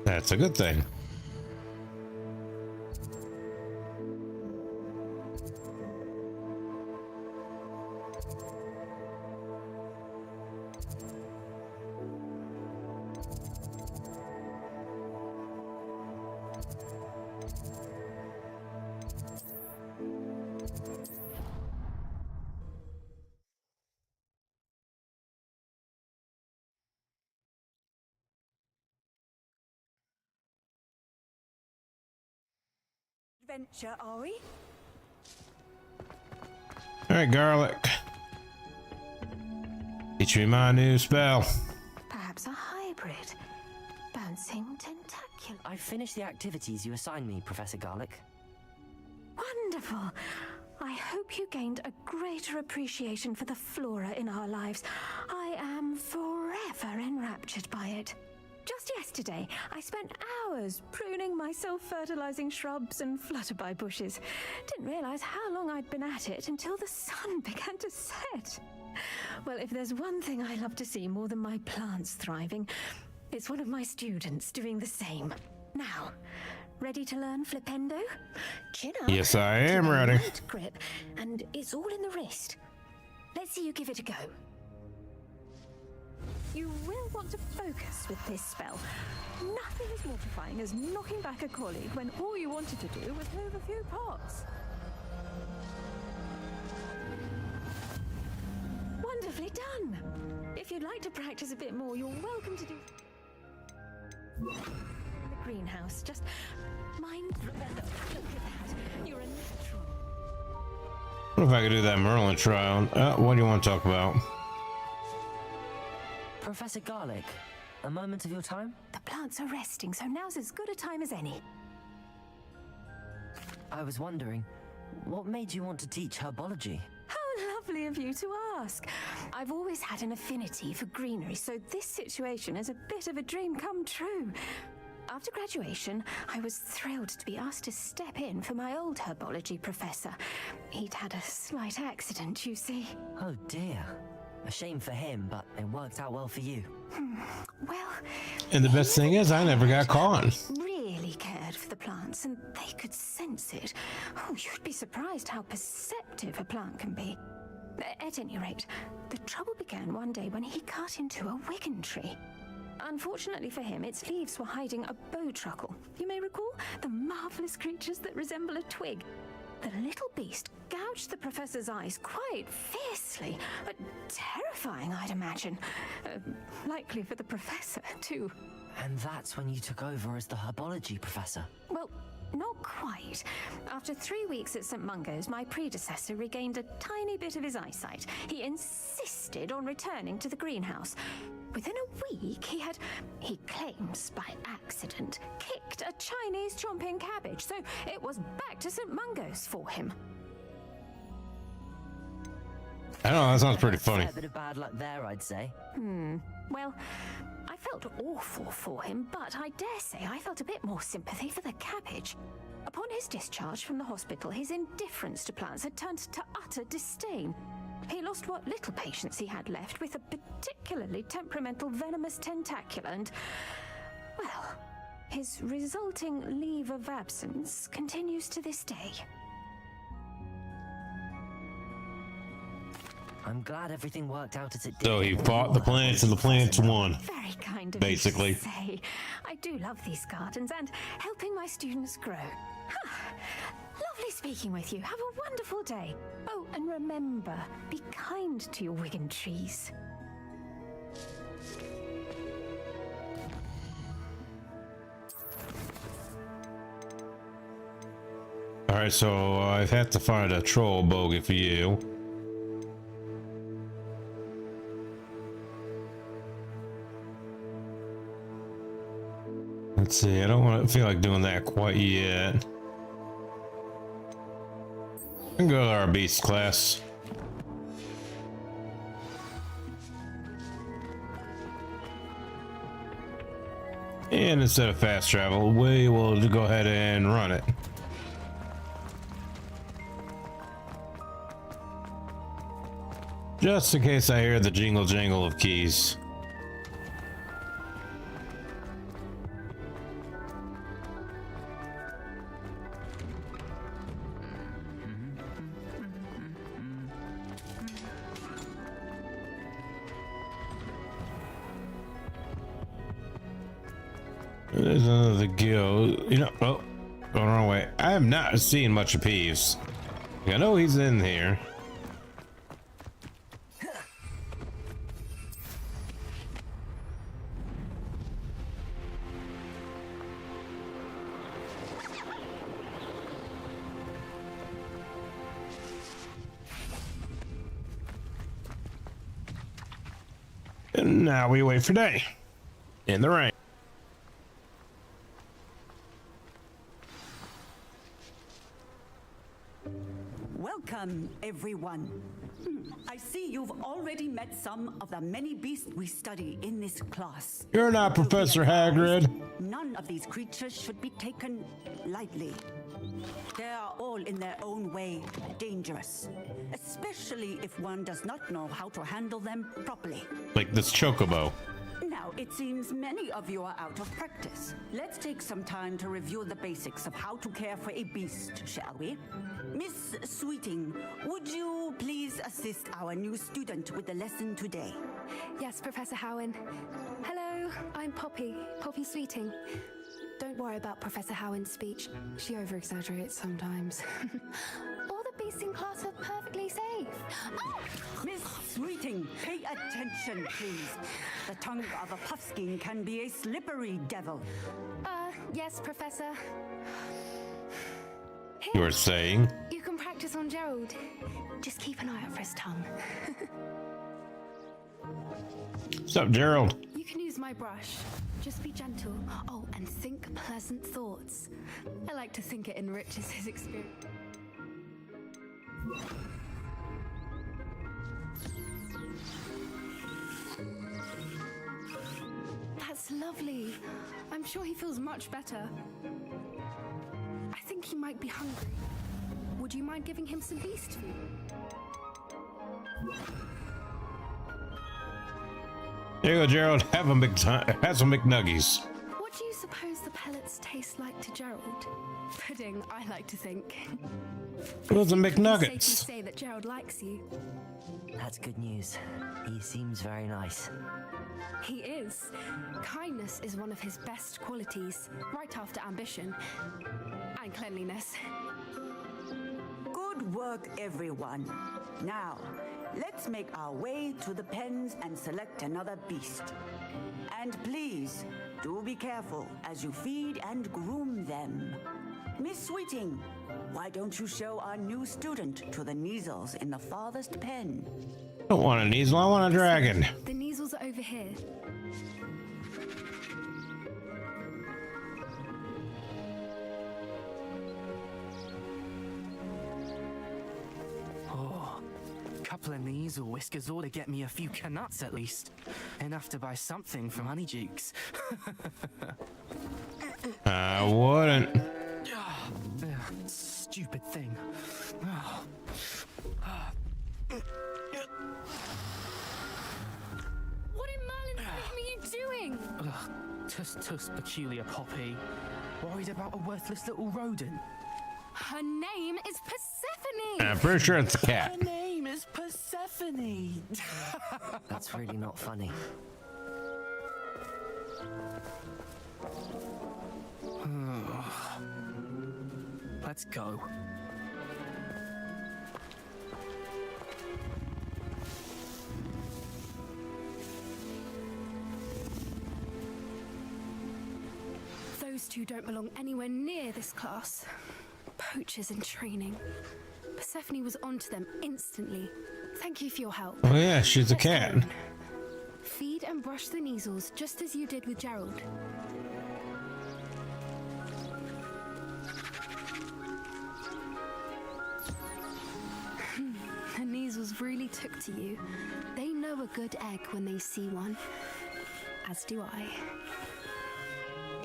A: That's a good thing.
J: Adventure, are we?
A: All right, Garlic. Teach me my new spell.
K: Perhaps a hybrid. Bouncing tentacular.
C: I finished the activities you assigned me, Professor Garlic.
K: Wonderful. I hope you gained a greater appreciation for the flora in our lives. I am forever enraptured by it. Just yesterday, I spent hours pruning my self-fertilizing shrubs and flutterby bushes. Didn't realize how long I'd been at it until the sun began to set. Well, if there's one thing I love to see more than my plants thriving, it's one of my students doing the same. Now, ready to learn flipendo? Chin up.
A: Yes, I am
K: keep a
A: ready.
K: light grip, and it's all in the wrist. Let's see you give it a go. You will want to focus with this spell. Nothing as mortifying as knocking back a colleague when all you wanted to do was move a few pots. Wonderfully done. If you'd like to practice a bit more, you're welcome to do in the greenhouse. Just mind. Look at that. You're a natural.
A: What if I could do that Merlin trial? What do you want to talk about?
C: Professor Garlic, a moment of your time?
K: The plants are resting, so now's as good a time as any.
C: I was wondering, what made you want to teach herbology?
K: How lovely of you to ask. I've always had an affinity for greenery, so this situation is a bit of a dream come true. After graduation, I was thrilled to be asked to step in for my old herbology professor. He'd had a slight accident, you see.
C: Oh dear. A shame for him, but it worked out well for you.
K: Well,
A: And the best thing is, I never got caught.
K: really cared for the plants, and they could sense it. Oh, you'd be surprised how perceptive a plant can be. At any rate, the trouble began one day when he cut into a wigan tree. Unfortunately for him, its leaves were hiding a bowtruckle. You may recall the marvelous creatures that resemble a twig. The little beast gouged the professor's eyes quite fiercely. Terrifying, I'd imagine. Likely for the professor, too.
C: And that's when you took over as the herbology professor?
K: Well, not quite. After 3 weeks at St. Mungo's, my predecessor regained a tiny bit of his eyesight. He insisted on returning to the greenhouse. Within a week, he claims by accident, kicked a Chinese chomping cabbage, so it was back to St. Mungo's for him.
A: I don't know, that sounds pretty funny.
C: A bit of bad luck there, I'd say.
K: Well, I felt awful for him, but I dare say I felt a bit more sympathy for the cabbage. Upon his discharge from the hospital, his indifference to plants had turned to utter disdain. He lost what little patience he had left with a particularly temperamental venomous tentacula, and, well, his resulting leave of absence continues to this day.
C: I'm glad everything worked out as it did.
A: So he fought the plants and the plants won.
K: Very kind of
A: Basically.
K: you to say. I do love these gardens and helping my students grow. Lovely speaking with you. Have a wonderful day. Oh, and remember, be kind to your wigan trees.
A: Alright, so I've had to find a troll bogey for you. Let's see, I don't feel like doing that quite yet. I can go to our beast class. And instead of fast travel, we will go ahead and run it. Just in case I hear the jingle jangle of keys. There's another guild. You know, oh, going the wrong way. I am not seeing much of Peeves. I know he's in here. And now we wait for day in the rain.
M: Welcome, everyone. I see you've already met some of the many beasts we study in this class.
A: You're not Professor Hagrid.
M: None of these creatures should be taken lightly. They are all in their own way dangerous, especially if one does not know how to handle them properly.
A: Like this chocobo.
M: Now, it seems many of you are out of practice. Let's take some time to review the basics of how to care for a beast, shall we? Miss Sweeting, would you please assist our new student with the lesson today?
N: Yes, Professor Howen. Hello, I'm Poppy Sweeting. Don't worry about Professor Howen's speech. She over-exaggerates sometimes. All the beasts in class are perfectly safe. Oh!
M: Miss Sweeting, pay attention, please. The tongue of a puffskein can be a slippery devil.
N: Yes, Professor. Here,
A: You were saying?
N: you can practice on Gerald. Just keep an eye out for his tongue.
A: What's up, Gerald?
N: You can use my brush. Just be gentle. Oh, and think pleasant thoughts. I like to think it enriches his experience. That's lovely. I'm sure he feels much better. I think he might be hungry. Would you mind giving him some beast food?
A: Here you go, Gerald. Have some McNuggies.
N: What do you suppose the pellets taste like to Gerald? Pudding, I like to think.
A: Those are
N: Safely
A: McNuggets.
N: say that Gerald likes you.
C: That's good news. He seems very nice.
N: He is. Kindness is one of his best qualities, right after ambition and cleanliness.
M: Good work, everyone. Now, let's make our way to the pens and select another beast. And please, do be careful as you feed and groom them. Miss Sweeting, why don't you show our new student to the Neasels in the farthest pen?
A: I don't want a Neasel, I want a dragon.
N: The Neasels are over here.
E: Oh, couple of Neasel whiskers ought to get me a few canuts at least. Enough to buy something from Honeydukes.
A: I wouldn't.
E: Stupid thing.
N: What in Merlin's name are you doing?
E: Tuss, peculiar Poppy. Worried about a worthless little rodent.
N: Her name is Persephone.
A: I'm pretty sure it's a cat.
E: Her name is Persephone.
C: That's really not funny.
E: Let's go.
N: Those two don't belong anywhere near this class. Poachers in training. Persephone was onto them instantly. Thank you for your help.
A: Oh yeah, she's a
N: Let's go
A: cat.
N: on. Feed and brush the Neasels just as you did with Gerald. The Neasels really took to you. They know a good egg when they see one. As do I.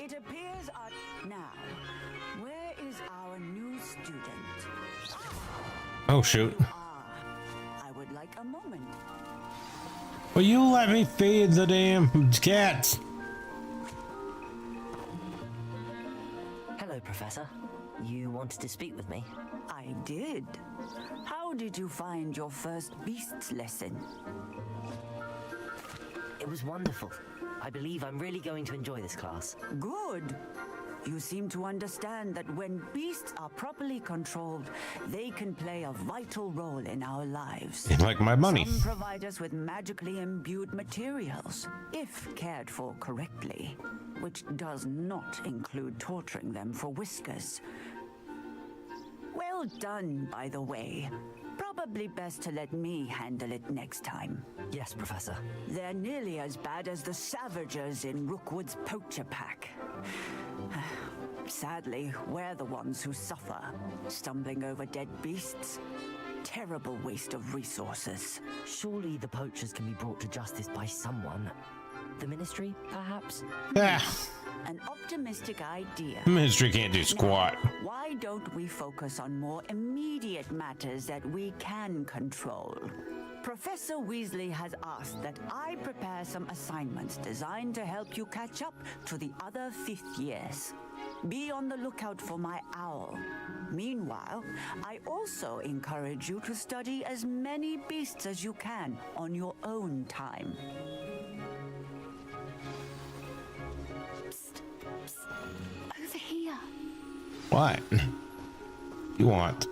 M: It appears now, where is our new student?
A: Oh shoot.
M: I would like a moment.
A: Will you let me feed the damn cats?
C: Hello, Professor. You wanted to speak with me?
M: I did. How did you find your first beasts lesson?
C: It It was wonderful. I believe I'm really going to enjoy this class.
M: Good. You seem to understand that when beasts are properly controlled, they can play a vital role in our lives.
A: Like my money.
M: Some provide us with magically imbued materials, if cared for correctly, which does not include torturing them for whiskers. Well done, by the way. Probably best to let me handle it next time.
C: Yes, Professor.
M: They're nearly as bad as the Savagers in Rookwood's poacher pack. Sadly, we're the ones who suffer, stumbling over dead beasts. Terrible waste of resources.
C: Surely the poachers can be brought to justice by someone. The Ministry, perhaps?
A: Yeah.
M: An optimistic idea.
A: Ministry can't do squat.
M: Now, why don't we focus on more immediate matters that we can control? Professor Weasley has asked that I prepare some assignments designed to help you catch up to the other 5th years. Be on the lookout for my owl. Meanwhile, I also encourage you to study as many beasts as you can on your own time.
N: Over here.
A: What? You want?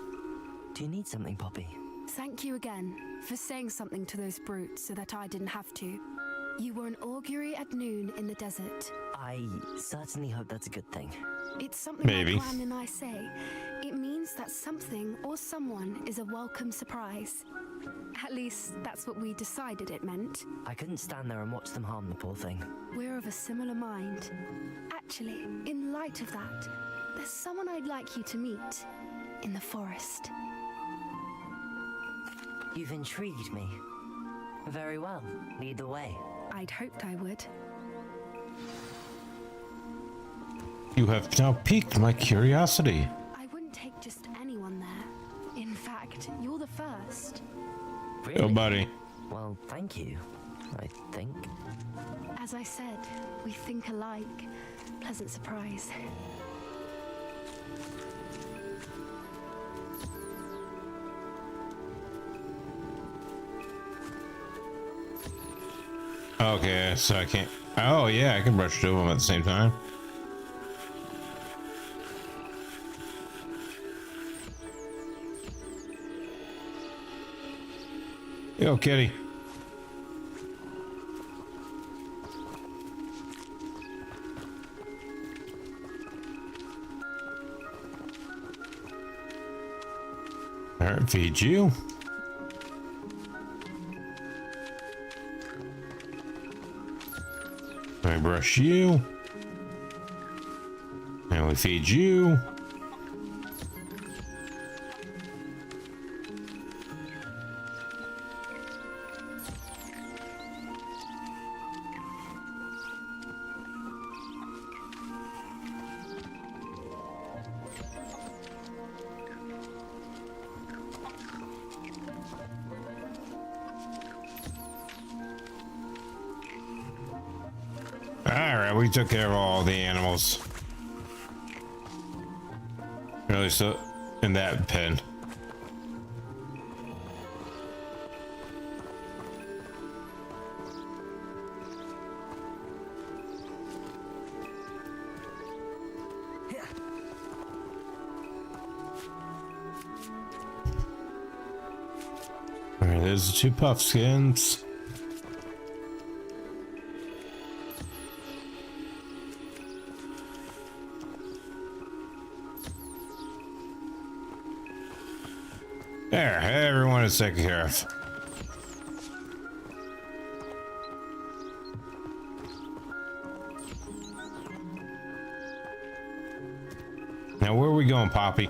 C: Do you need something, Poppy?
N: Thank you again for saying something to those brutes so that I didn't have to. You were an augury at noon in the desert.
C: I certainly hope that's a good thing.
N: It's something
A: Maybe.
N: like Gran and I say. It means that something or someone is a welcome surprise. At least, that's what we decided it meant.
C: I couldn't stand there and watch them harm the poor thing.
N: We're of a similar mind. Actually, in light of that, there's someone I'd like you to meet in the forest.
C: You've intrigued me. Very well. Lead the way.
N: I'd hoped I would.
A: You have now piqued my curiosity.
N: I wouldn't take just anyone there. In fact, you're the first.
C: Really?
A: Oh, buddy.
C: Well, thank you, I think.
N: As I said, we think alike. Pleasant surprise.
A: Okay, so I can't. Oh, yeah, I can brush two of them at the same time. Yo, kitty. All right, feed you. I brush you. And we feed you. Alright, we took care of all the animals. Really, so in that pen. Alright, there's the 2 puffskins. There, everyone is taken care of. Now, where are we going, Poppy?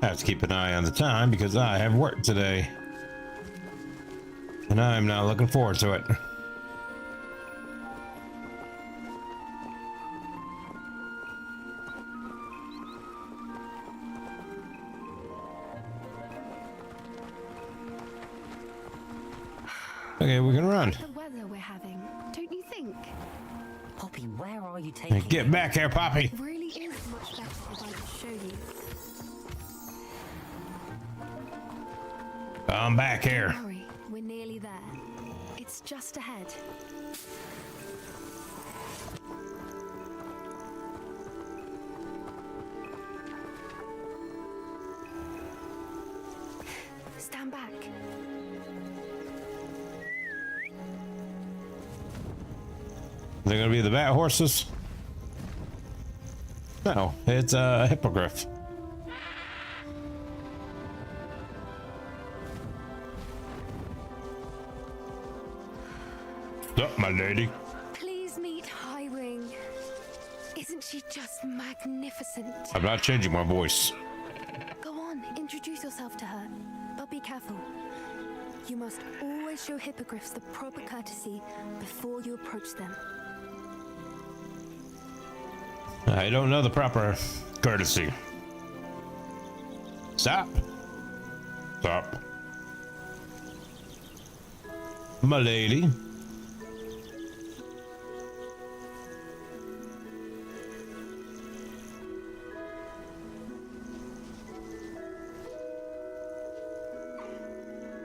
A: I have to keep an eye on the time because I have work today. And I'm not looking forward to it. Okay, we can run.
N: The weather we're having, don't you think?
C: Poppy, where are you taking
A: Get
C: me?
A: back here, Poppy.
N: It really is much better if I could show you.
A: Come back here.
N: Hurry, we're nearly there. It's just ahead. Stand back.
A: They're gonna be the bat horses? No, it's a hippogriff. Up, my lady.
N: Please meet Highwing. Isn't she just magnificent?
A: I'm not changing my voice.
N: Go on, introduce yourself to her. But be careful. You must always show hippogriffs the proper courtesy before you approach them.
A: I don't know the proper courtesy. Stop. Stop. My lady.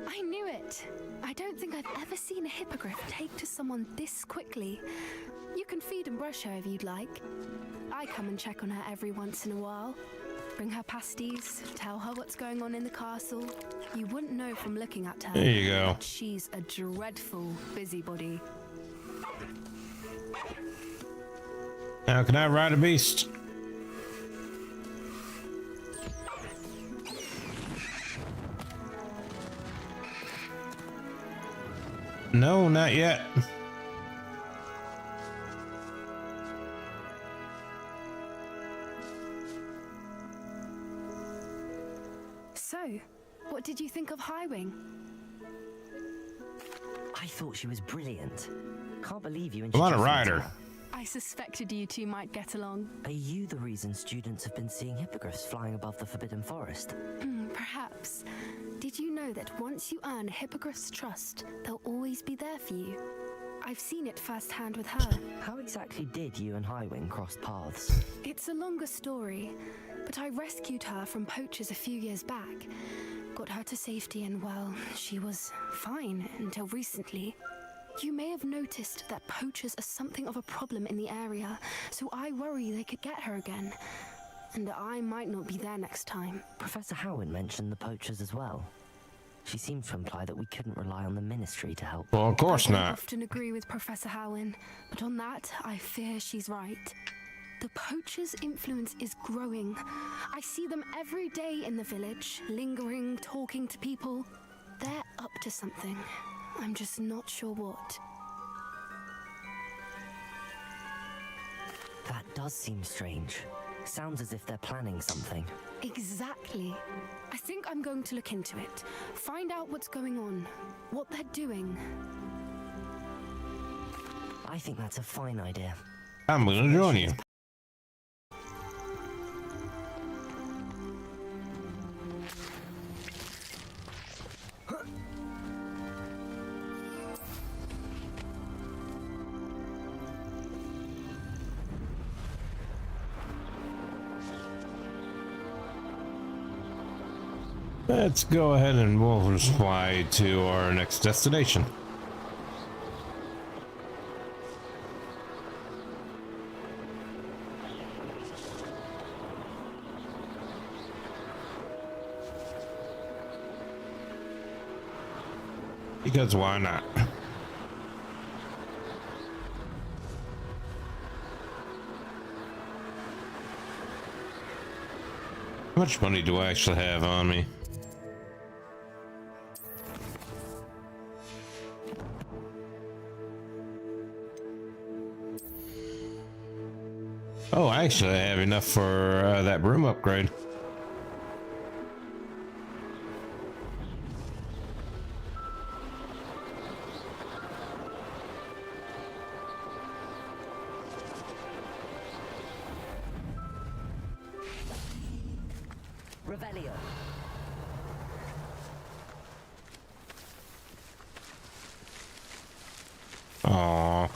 N: I knew it. I don't think I've ever seen a hippogriff take to someone this quickly. You can feed and brush her if you'd like. I come and check on her every once in a while. Bring her pasties, tell her what's going on in the castle. You wouldn't know from looking at her.
A: There you go.
N: But she's a dreadful busybody.
A: Now, can I ride a beast? No, not yet.
N: So, what did you think of Highwing?
C: I thought she was brilliant. Can't believe you
A: I'm
C: introduced
A: on a
C: me to
A: rider.
C: her.
N: I suspected you two might get along.
C: Are you the reason students have been seeing hippogriffs flying above the Forbidden Forest?
N: Perhaps. Did you know that once you earn a hippogriff's trust, they'll always be there for you? I've seen it firsthand with her.
C: How exactly did you and Highwing cross paths?
N: It's a longer story, but I rescued her from poachers a few years back. Got her to safety and, well, she was fine until recently. You may have noticed that poachers are something of a problem in the area, so I worry they could get her again. And I might not be there next time.
C: Professor Howin mentioned the poachers as well. She seemed to imply that we couldn't rely on the ministry to help.
A: Well, of course
N: I
A: not.
N: often agree with Professor Howin, but on that, I fear she's right. The poachers' influence is growing. I see them every day in the village, lingering, talking to people. They're up to something. I'm just not sure what.
C: That does seem strange. Sounds as if they're planning something.
N: Exactly. I think I'm going to look into it. Find out what's going on. What they're doing.
C: I think that's a fine idea.
A: I'm gonna join you. Let's go ahead and we'll just fly to our next destination. Because why not? How much money do I actually have on me? Oh, actually, I have enough for that broom upgrade.
C: Revelio.
A: Aww.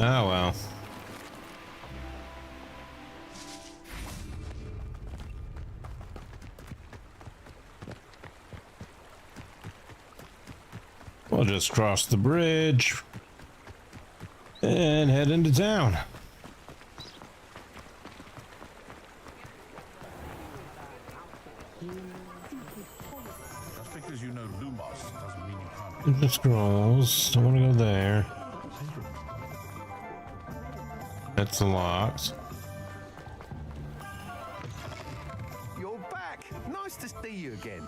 A: Oh well. I'll just cross the bridge and head into town.
O: Just because you know Lumos doesn't mean you can't.
A: The scrolls. I want to go there. That's locked.
F: You're back. Nice to see you again.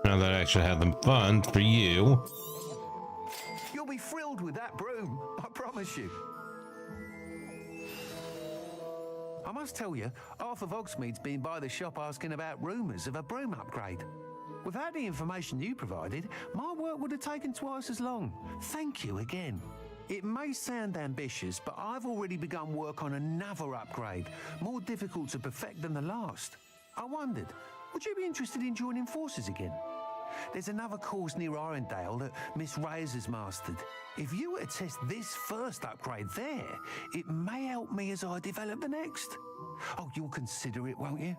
A: Now that I actually have them fun for you.
F: You'll be thrilled with that broom, I promise you. I must tell you, half of Hogsmeade's been by the shop asking about rumours of a broom upgrade. Without the information you provided, my work would have taken twice as long. Thank you again. It may sound ambitious, but I've already begun work on another upgrade, more difficult to perfect than the last. I wondered, would you be interested in joining forces again? There's another course near Arendelle that Miss Reyes has mastered. If you were to test this first upgrade there, it may help me as I develop the next. Oh, you'll consider it, won't you?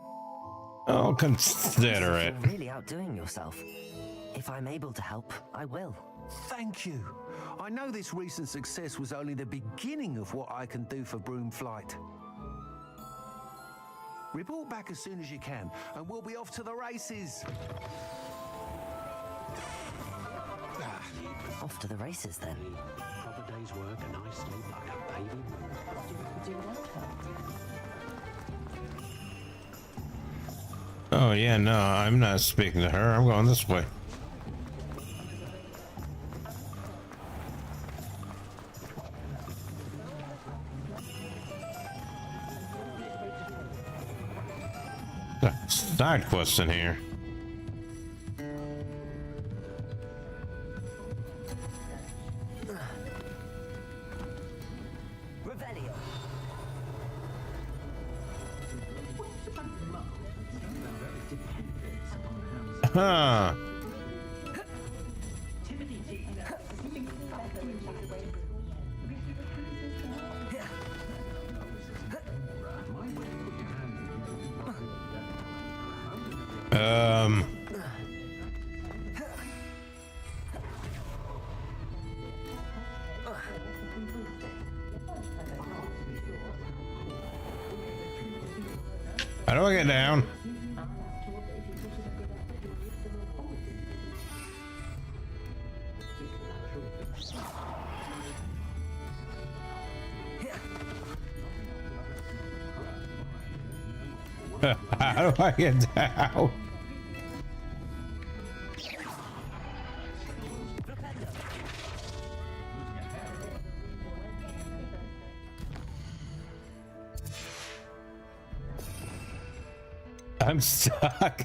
A: I'll consider it.
C: You're really outdoing yourself. If I'm able to help, I will.
F: Thank you. I know this recent success was only the beginning of what I can do for Broomflight. Report back as soon as you can, and we'll be off to the races.
C: Off to the races then.
D: Proper day's work and I sleep like a baby.
A: Oh yeah, no, I'm not speaking to her. I'm going this way. Side quest in here. Huh. How do I get down? How do I get down? I'm stuck.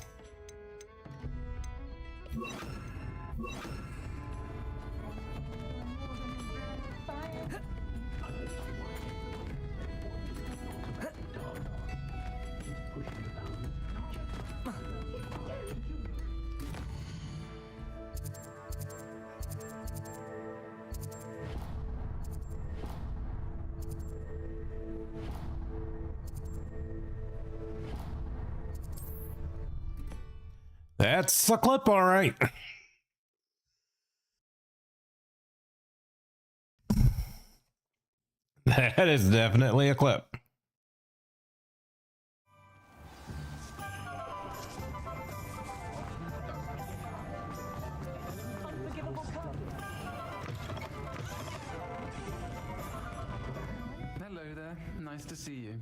A: That's the clip, all right. That is definitely a clip.
P: Hello there. Nice to see you.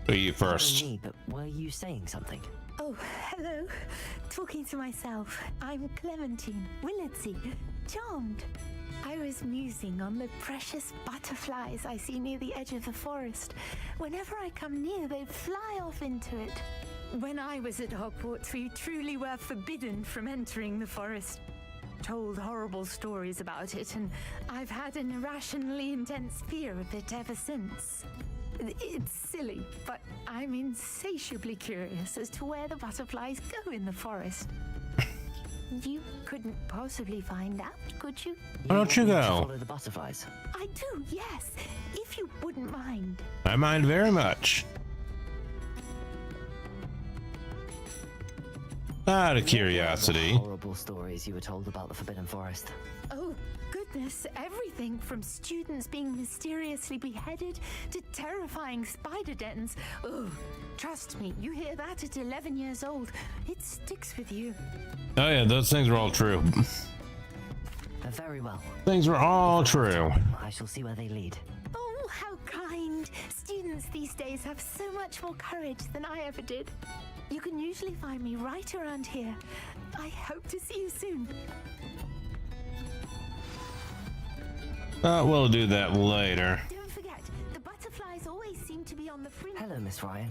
A: Who are you first?
C: Me, but were you saying something?
K: Oh, hello. Talking to myself. I'm Clementine Willardsey. Charmed. I was musing on the precious butterflies I see near the edge of the forest. Whenever I come near, they fly off into it. When I was at Hogwarts, we truly were forbidden from entering the forest. Told horrible stories about it, and I've had an irrationally intense fear of it ever since. It's silly, but I'm insatiably curious as to where the butterflies go in the forest. You couldn't possibly find out, could you?
A: Why don't you go?
C: Follow the butterflies.
K: I do, yes, if you wouldn't mind.
A: I mind very much. Out of curiosity.
C: Horrible terrible stories you were told about the Forbidden Forest.
K: Oh, goodness, everything from students being mysteriously beheaded to terrifying spider dens. Oh, trust me, you hear that at 11 years old, it sticks with you.
A: Oh yeah, those things were all true.
C: Very well.
A: Things were all true.
C: I shall see where they lead.
K: Oh, how kind. Students these days have so much more courage than I ever did. You can usually find me right around here. I hope to see you soon.
A: We'll do that later.
K: Don't forget, the butterflies always seem to be on the fringe.
C: Hello, Miss Ryan.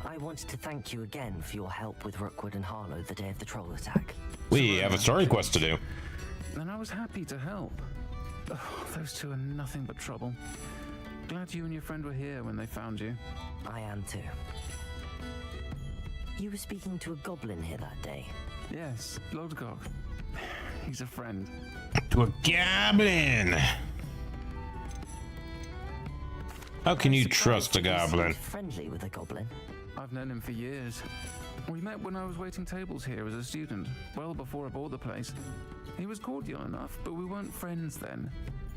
C: I wanted to thank you again for your help with Rookwood and Harlow the day of the troll attack.
A: We have a story quest to do.
P: And I was happy to help. Oh, those two are nothing but trouble. Glad you and your friend were here when they found you.
C: I am too. You were speaking to a goblin here that day.
P: Yes, Lodgok. He's a friend.
A: To a goblin! How can you trust a goblin?
C: Friendly with a goblin?
P: I've known him for years. We met when I was waiting tables here as a student, well before I bought the place. He was cordial enough, but we weren't friends then.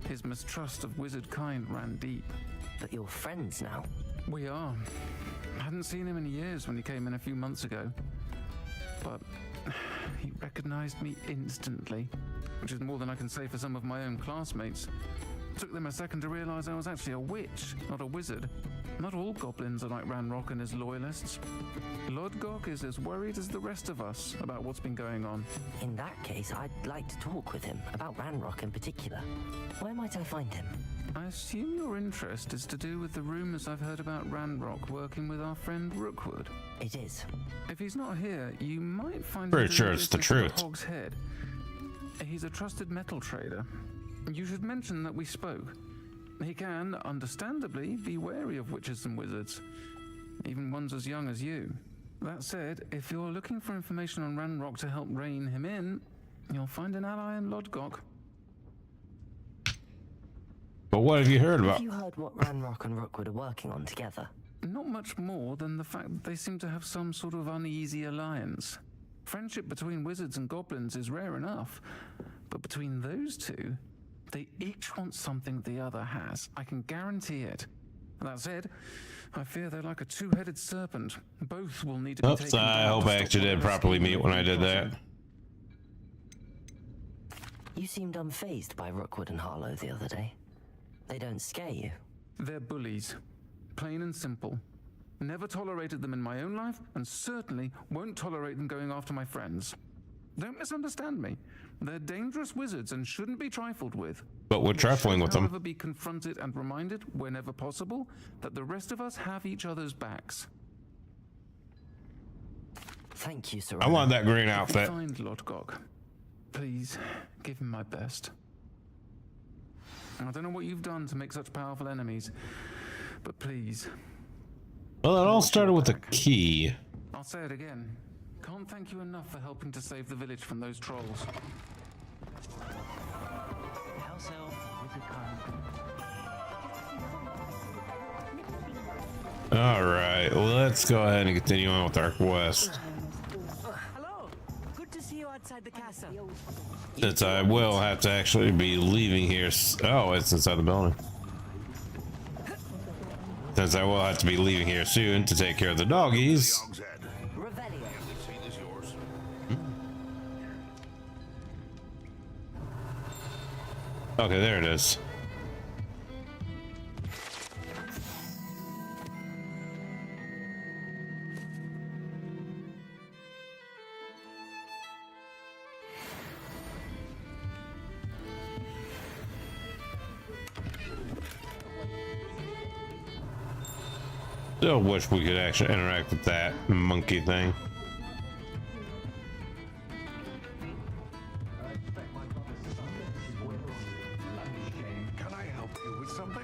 P: His mistrust of wizard kind ran deep.
C: But you're friends now?
P: We are. I hadn't seen him in years when he came in a few months ago. But he recognized me instantly, which is more than I can say for some of my own classmates. Took them a second to realize I was actually a witch, not a wizard. Not all goblins are like Ranrock and his loyalists. Lodgok is as worried as the rest of us about what's been going on.
C: In that case, I'd like to talk with him, about Ranrock in particular. Where might I find him?
P: I assume your interest is to do with the rumors I've heard about Ranrock working with our friend Rookwood.
C: It is.
P: If he's not here, you might find
A: Pretty sure it's the truth.
P: Hog's Head. He's a trusted metal trader. You should mention that we spoke. He can, understandably, be wary of witches and wizards, even ones as young as you. That said, if you're looking for information on Ranrock to help rein him in, you'll find an ally in Lodgok.
A: But what have you heard about?
C: Have you heard what Ranrock and Rookwood are working on together?
P: Not much more than the fact that they seem to have some sort of uneasy alliance. Friendship between wizards and goblins is rare enough, but between those two, they each want something the other has. I can guarantee it. That said, I fear they're like a two-headed serpent. Both will need to be taken down.
A: I hope I actually did properly mute when I did that.
C: You seemed unfazed by Rookwood and Harlow the other day. They don't scare you.
P: They're bullies. Plain and simple. Never tolerated them in my own life, and certainly won't tolerate them going after my friends. Don't misunderstand me. They're dangerous wizards and shouldn't be trifled with.
A: But we're trifling with them.
P: However, be confronted and reminded, whenever possible, that the rest of us have each other's backs.
C: Thank you, sir.
A: I want that green outfit.
P: Find Lodgok. Please, give him my best. I don't know what you've done to make such powerful enemies, but please.
A: Well, it all started with a key.
P: I'll say it again. Can't thank you enough for helping to save the village from those trolls.
L: House elf, wizard kind.
A: All right, well, let's go ahead and continue on with our quest.
M: Hello. Good to see you outside the castle.
A: Since I will have to actually be leaving here. Oh, it's inside the building. Since I will have to be leaving here soon to take care of the doggies. Okay, there it is. Still wish we could actually interact with that monkey thing.
O: Can I help you with something?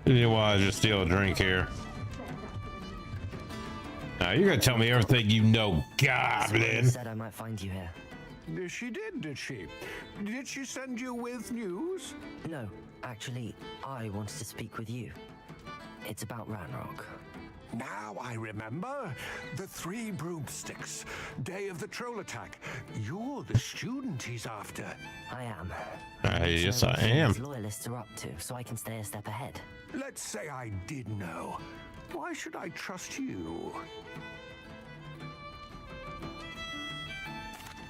A: You want to just steal a drink here? Now you're gonna tell me everything you know, Goblin.
C: Said I might find you here.
O: She did she? Did she send you with news?
C: No, actually, I wanted to speak with you. It's about Ranrock.
Q: Now I remember. The 3 broomsticks. Day of the troll attack. You're the student he's after.
C: I am.
A: Yes, I am.
C: What loyalists are up to, so I can stay a step ahead.
Q: Let's say I did know. Why should I trust you?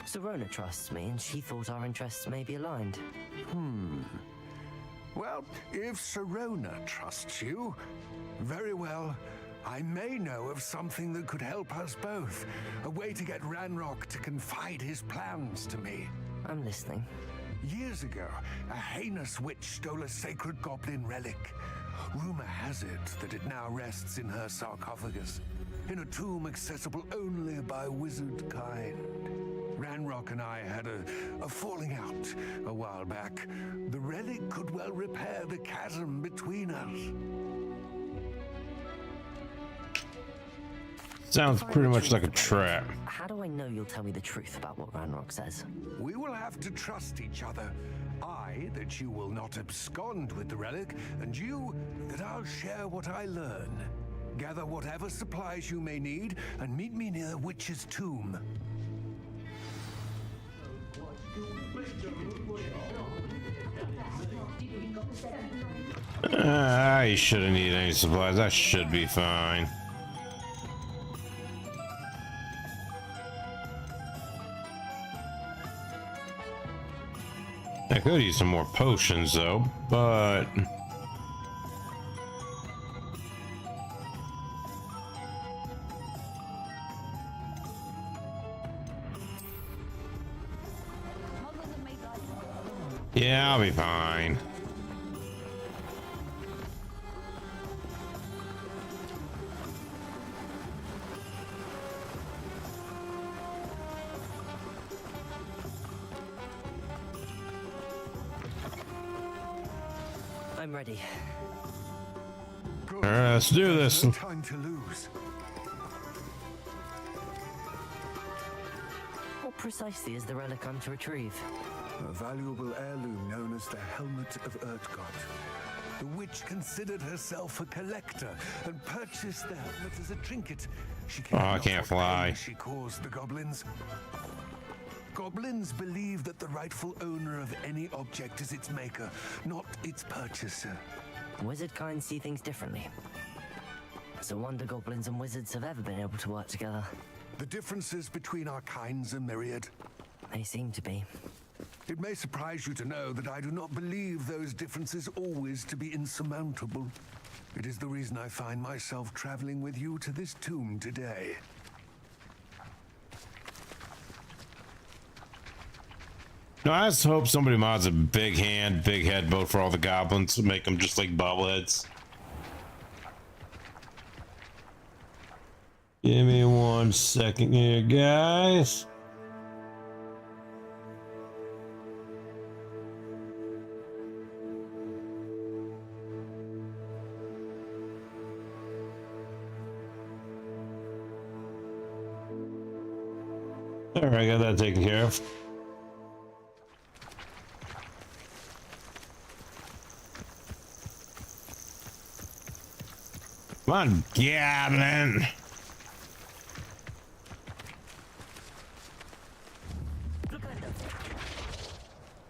C: Serona trusts me, and she thought our interests may be aligned.
Q: Well, if Serona trusts you, very well. I may know of something that could help us both. A way to get Ranrock to confide his plans to me.
C: I'm listening.
Q: Years ago, a heinous witch stole a sacred goblin relic. Rumor has it that it now rests in her sarcophagus, in a tomb accessible only by wizard kind. Ranrock and I had a falling out a while back. The relic could well repair the chasm between us.
A: Sounds pretty much like a trap.
C: How do I know you'll tell me the truth about what Ranrock says?
Q: We will have to trust each other. I, that you will not abscond with the relic, and you, that I'll share what I learn. Gather whatever supplies you may need, and meet me near the witch's tomb.
A: I shouldn't need any supplies. I should be fine. I could use some more potions though, but yeah, I'll be fine.
C: I'm ready.
A: All right, let's do this.
Q: No time to lose.
C: What precisely is the relic I'm to retrieve?
Q: A valuable heirloom known as the Helmet of Urtgott. The witch considered herself a collector and purchased the helmet as a trinket. She
A: I can't fly.
Q: She caused the goblins. Goblins believe that the rightful owner of any object is its maker, not its purchaser.
C: Wizard kind see things differently. It's a wonder goblins and wizards have ever been able to work together.
Q: The differences between our kinds are myriad.
C: They seem to be.
Q: It may surprise you to know that I do not believe those differences always to be insurmountable. It is the reason I find myself traveling with you to this tomb today.
A: No, I just hope somebody mods a big hand, big head boat for all the goblins to make them just like bobbleheads. Give me 1 second here, guys. All right, got that taken care of. Come on, Goblin.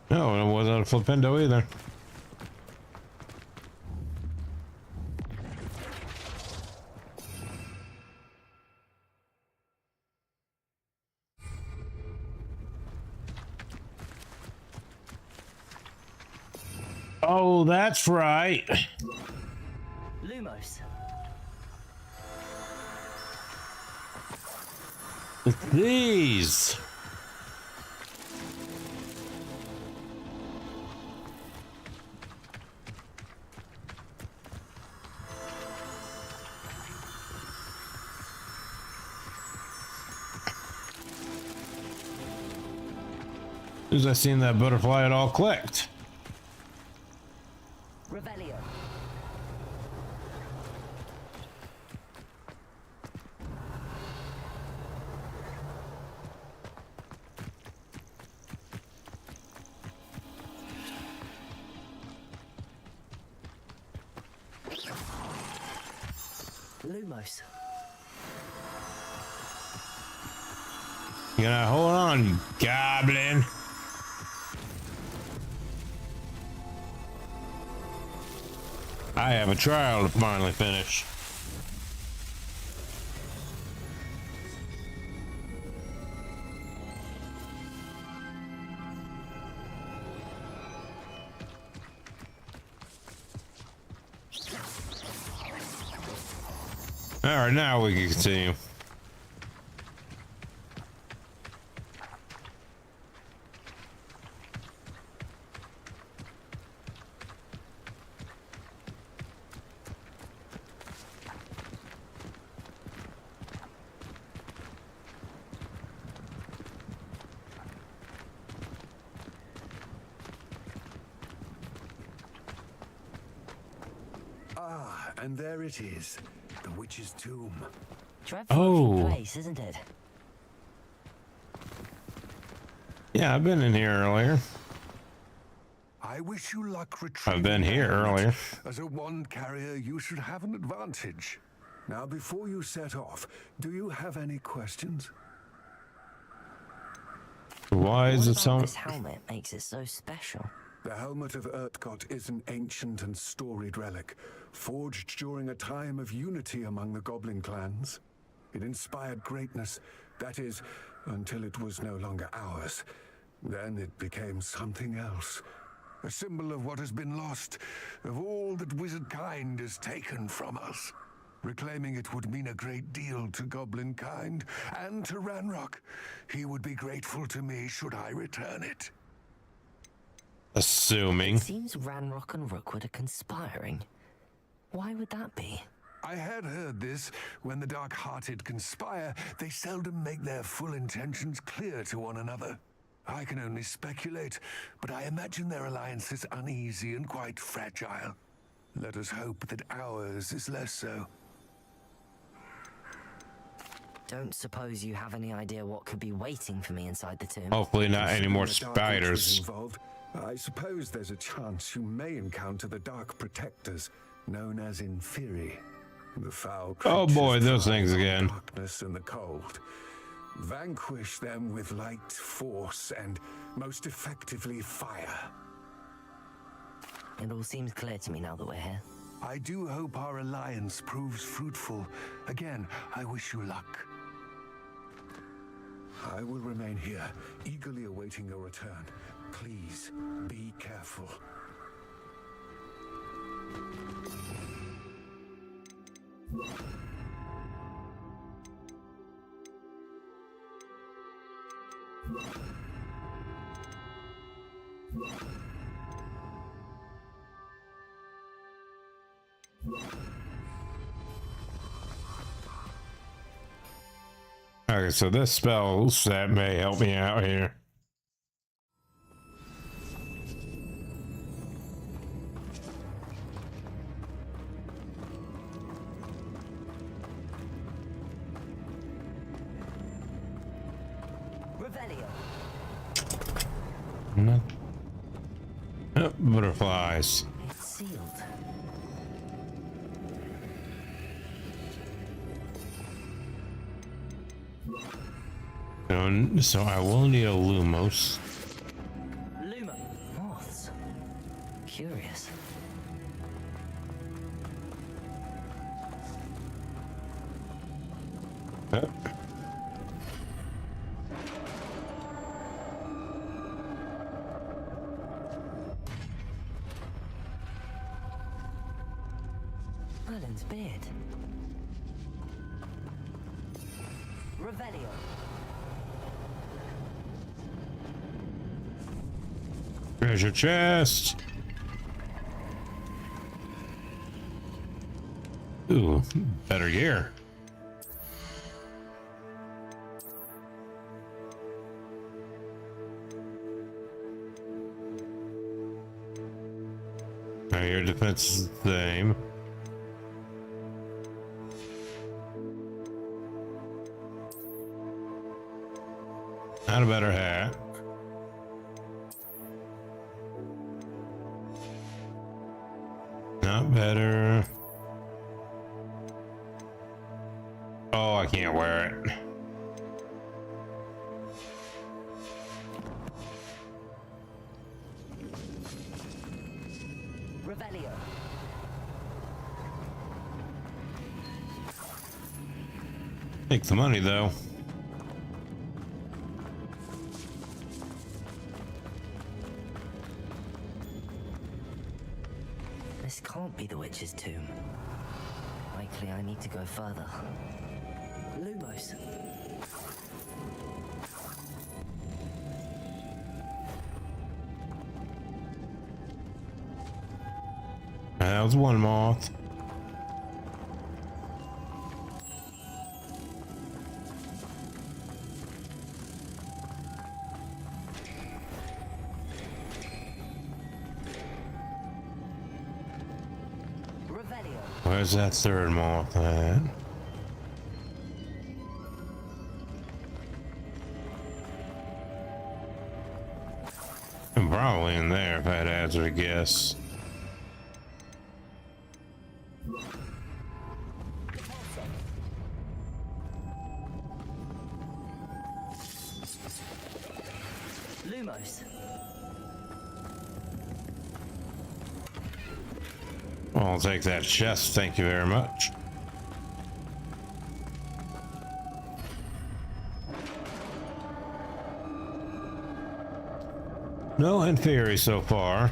A: No, it wasn't a flipendo either. Oh, that's right.
C: Lumos.
A: These. As soon as I seen that butterfly, it all clicked.
C: Revelio. Lumos.
A: You gotta hold on, you goblin. I have a trial to finally finish. All right, now we can continue.
Q: Ah, and there it is, the witch's tomb.
C: Dreadful place, isn't it?
A: Yeah, I've been in here earlier.
Q: I wish you luck retrieving
A: I've been here
Q: that.
A: earlier.
Q: As a wand carrier, you should have an advantage. Now, before you set off, do you have any questions?
A: Why is it so?
C: This helmet makes it so special.
Q: The helmet of Urtkot is an ancient and storied relic, forged during a time of unity among the goblin clans. It inspired greatness, that is, until it was no longer ours. Then it became something else. A symbol of what has been lost, of all that wizard kind has taken from us. Reclaiming it would mean a great deal to goblin kind, and to Ranrock. He would be grateful to me should I return it.
A: Assuming.
C: It seems Ranrock and Rookwood are conspiring. Why would that be?
Q: I had heard this. When the dark-hearted conspire, they seldom make their full intentions clear to one another. I can only speculate, but I imagine their alliance is uneasy and quite fragile. Let us hope that ours is less so.
C: Don't suppose you have any idea what could be waiting for me inside the tomb?
A: Hopefully not any more
Q: Considering the Dark Witch was
A: spiders.
Q: involved, I suppose there's a chance you may encounter the Dark Protectors, known as Inferi. The foul
A: Oh boy,
Q: creatures
A: those
Q: thrive
A: things
Q: on
A: again.
Q: Darkness and the cold. Vanquish them with light, force, and most effectively fire.
C: It all seems clear to me now that we're here.
Q: I do hope our alliance proves fruitful. Again, I wish you luck. I will remain here, eagerly awaiting your return. Please, be careful.
A: Okay, so this spell set may help me out here.
C: Revelio.
A: No. Oh, butterflies.
C: It's sealed.
A: So I will need a Lumos.
C: Luma. Moths. Curious. Merlin's beard. Revelio.
A: Treasure chest. Ooh, better gear. Now your defense is the same. Not a better hat. Not better. Oh, I can't wear it.
C: Revelio.
A: Take the money though.
C: This can't be the witch's tomb. Likely I need to go further. Lumos.
A: That was one moth. Where's that third moth at? I'm probably in there if I had to hazard a guess.
C: Lumos.
A: I'll take that chest, thank you very much. No, in theory so far.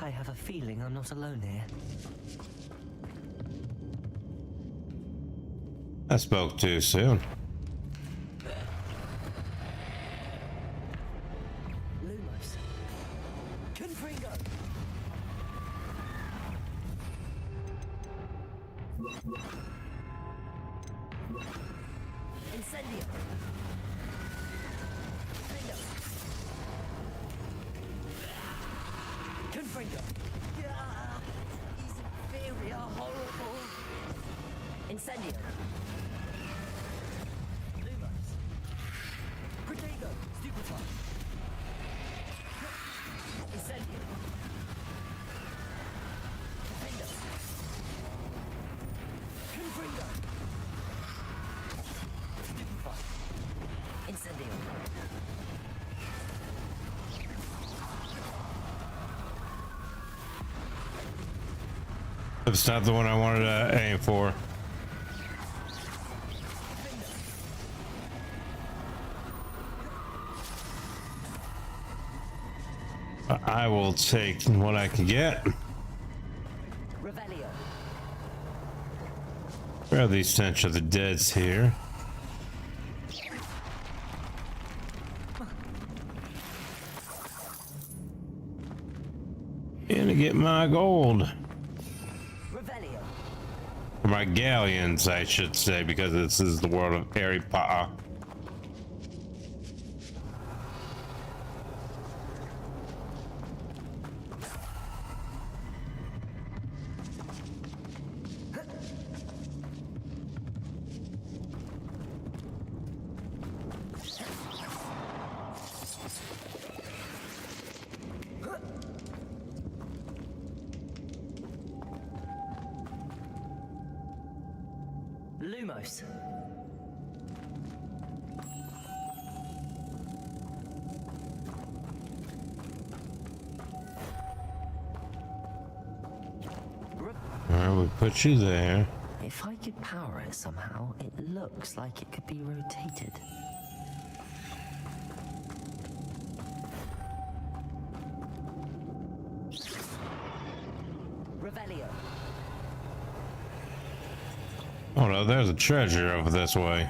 C: I have a feeling I'm not alone here.
A: I spoke too soon.
C: Lumos. Confringo. Incendio. Confringo. These inferior, horrible. Incendio. Lumos. Protego. Stupefy. Incendio. Defendo. Confringo. Stupefy. Incendio.
A: That's not the one I wanted to aim for. I will take what I can get.
C: Revelio.
A: Grab these stench of the deads here. And to get my gold.
C: Revelio.
A: Or my galleons, I should say, because this is the world of Harry Potter.
C: Lumos.
A: Alright, we'll put you there.
C: If I could power it somehow, it looks like it could be rotated. Revelio.
A: Oh no, there's a treasure over this way.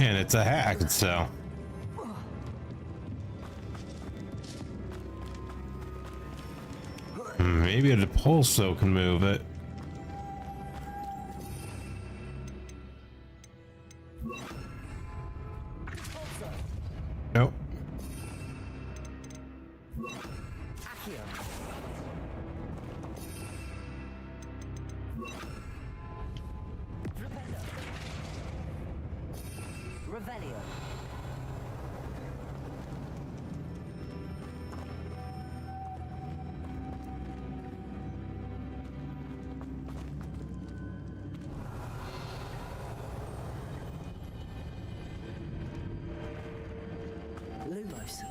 A: And it's a hat I could sell. Maybe a Depulso can move it. Nope.
C: Revelio. Lumos.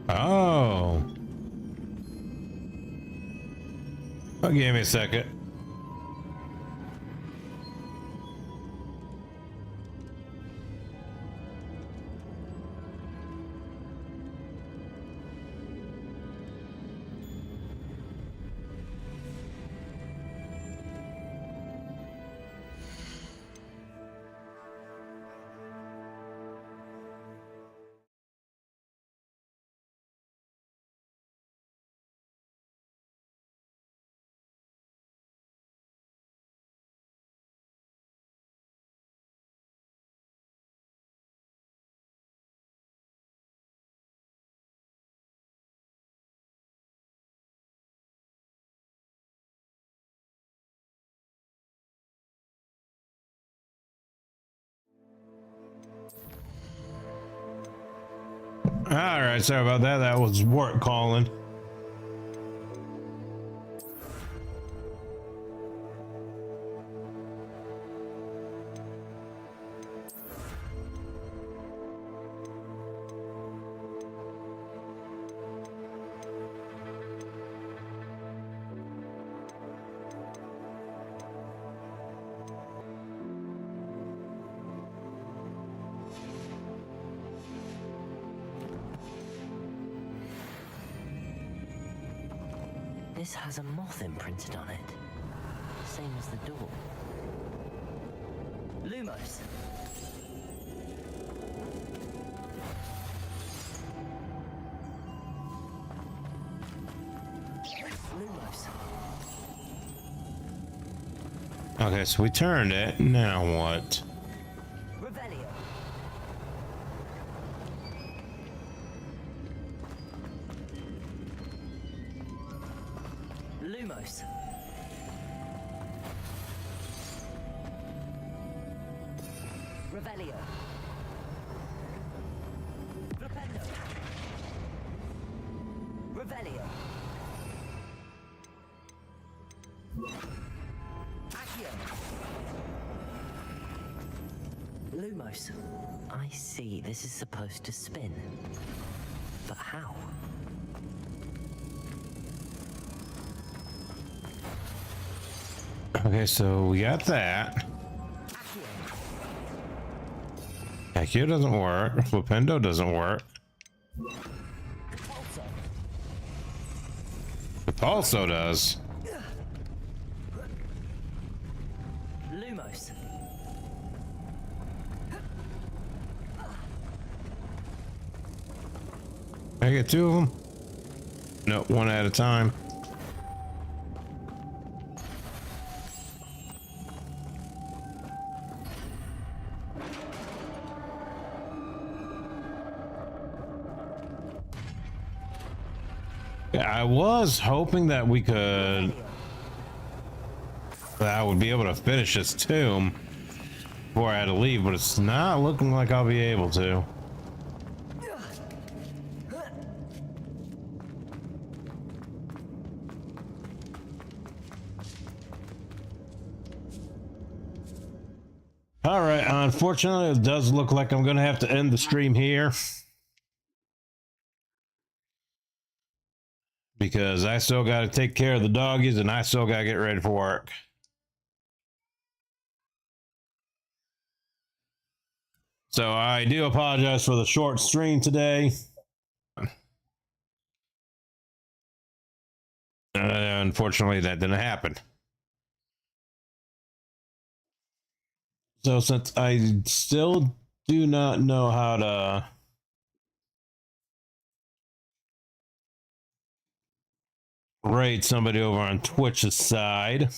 A: Oh. Oh, give me a second. All right, sorry about that. That was work calling.
C: This has a moth imprinted on it. Same as the door. Lumos. Lumos.
A: Okay, so we turned it. Now what?
C: Revelio. Lumos. Revelio. Flipendo. Revelio. Accio. Lumos. I see. This is supposed to spin. But how?
A: Okay, so we got that. Accio doesn't work. Flipendo doesn't work. Repulso does.
C: Lumos.
A: I get two of them? No, one at a time. I was hoping that we could, that I would be able to finish this tomb before I had to leave, but it's not looking like I'll be able to. All right, unfortunately, it does look like I'm going to have to end the stream here, because I still got to take care of the doggies and I still got to get ready for work. So I do apologize for the short stream today. Unfortunately, that didn't happen. So since I still do not know how to raid somebody over on Twitch's side,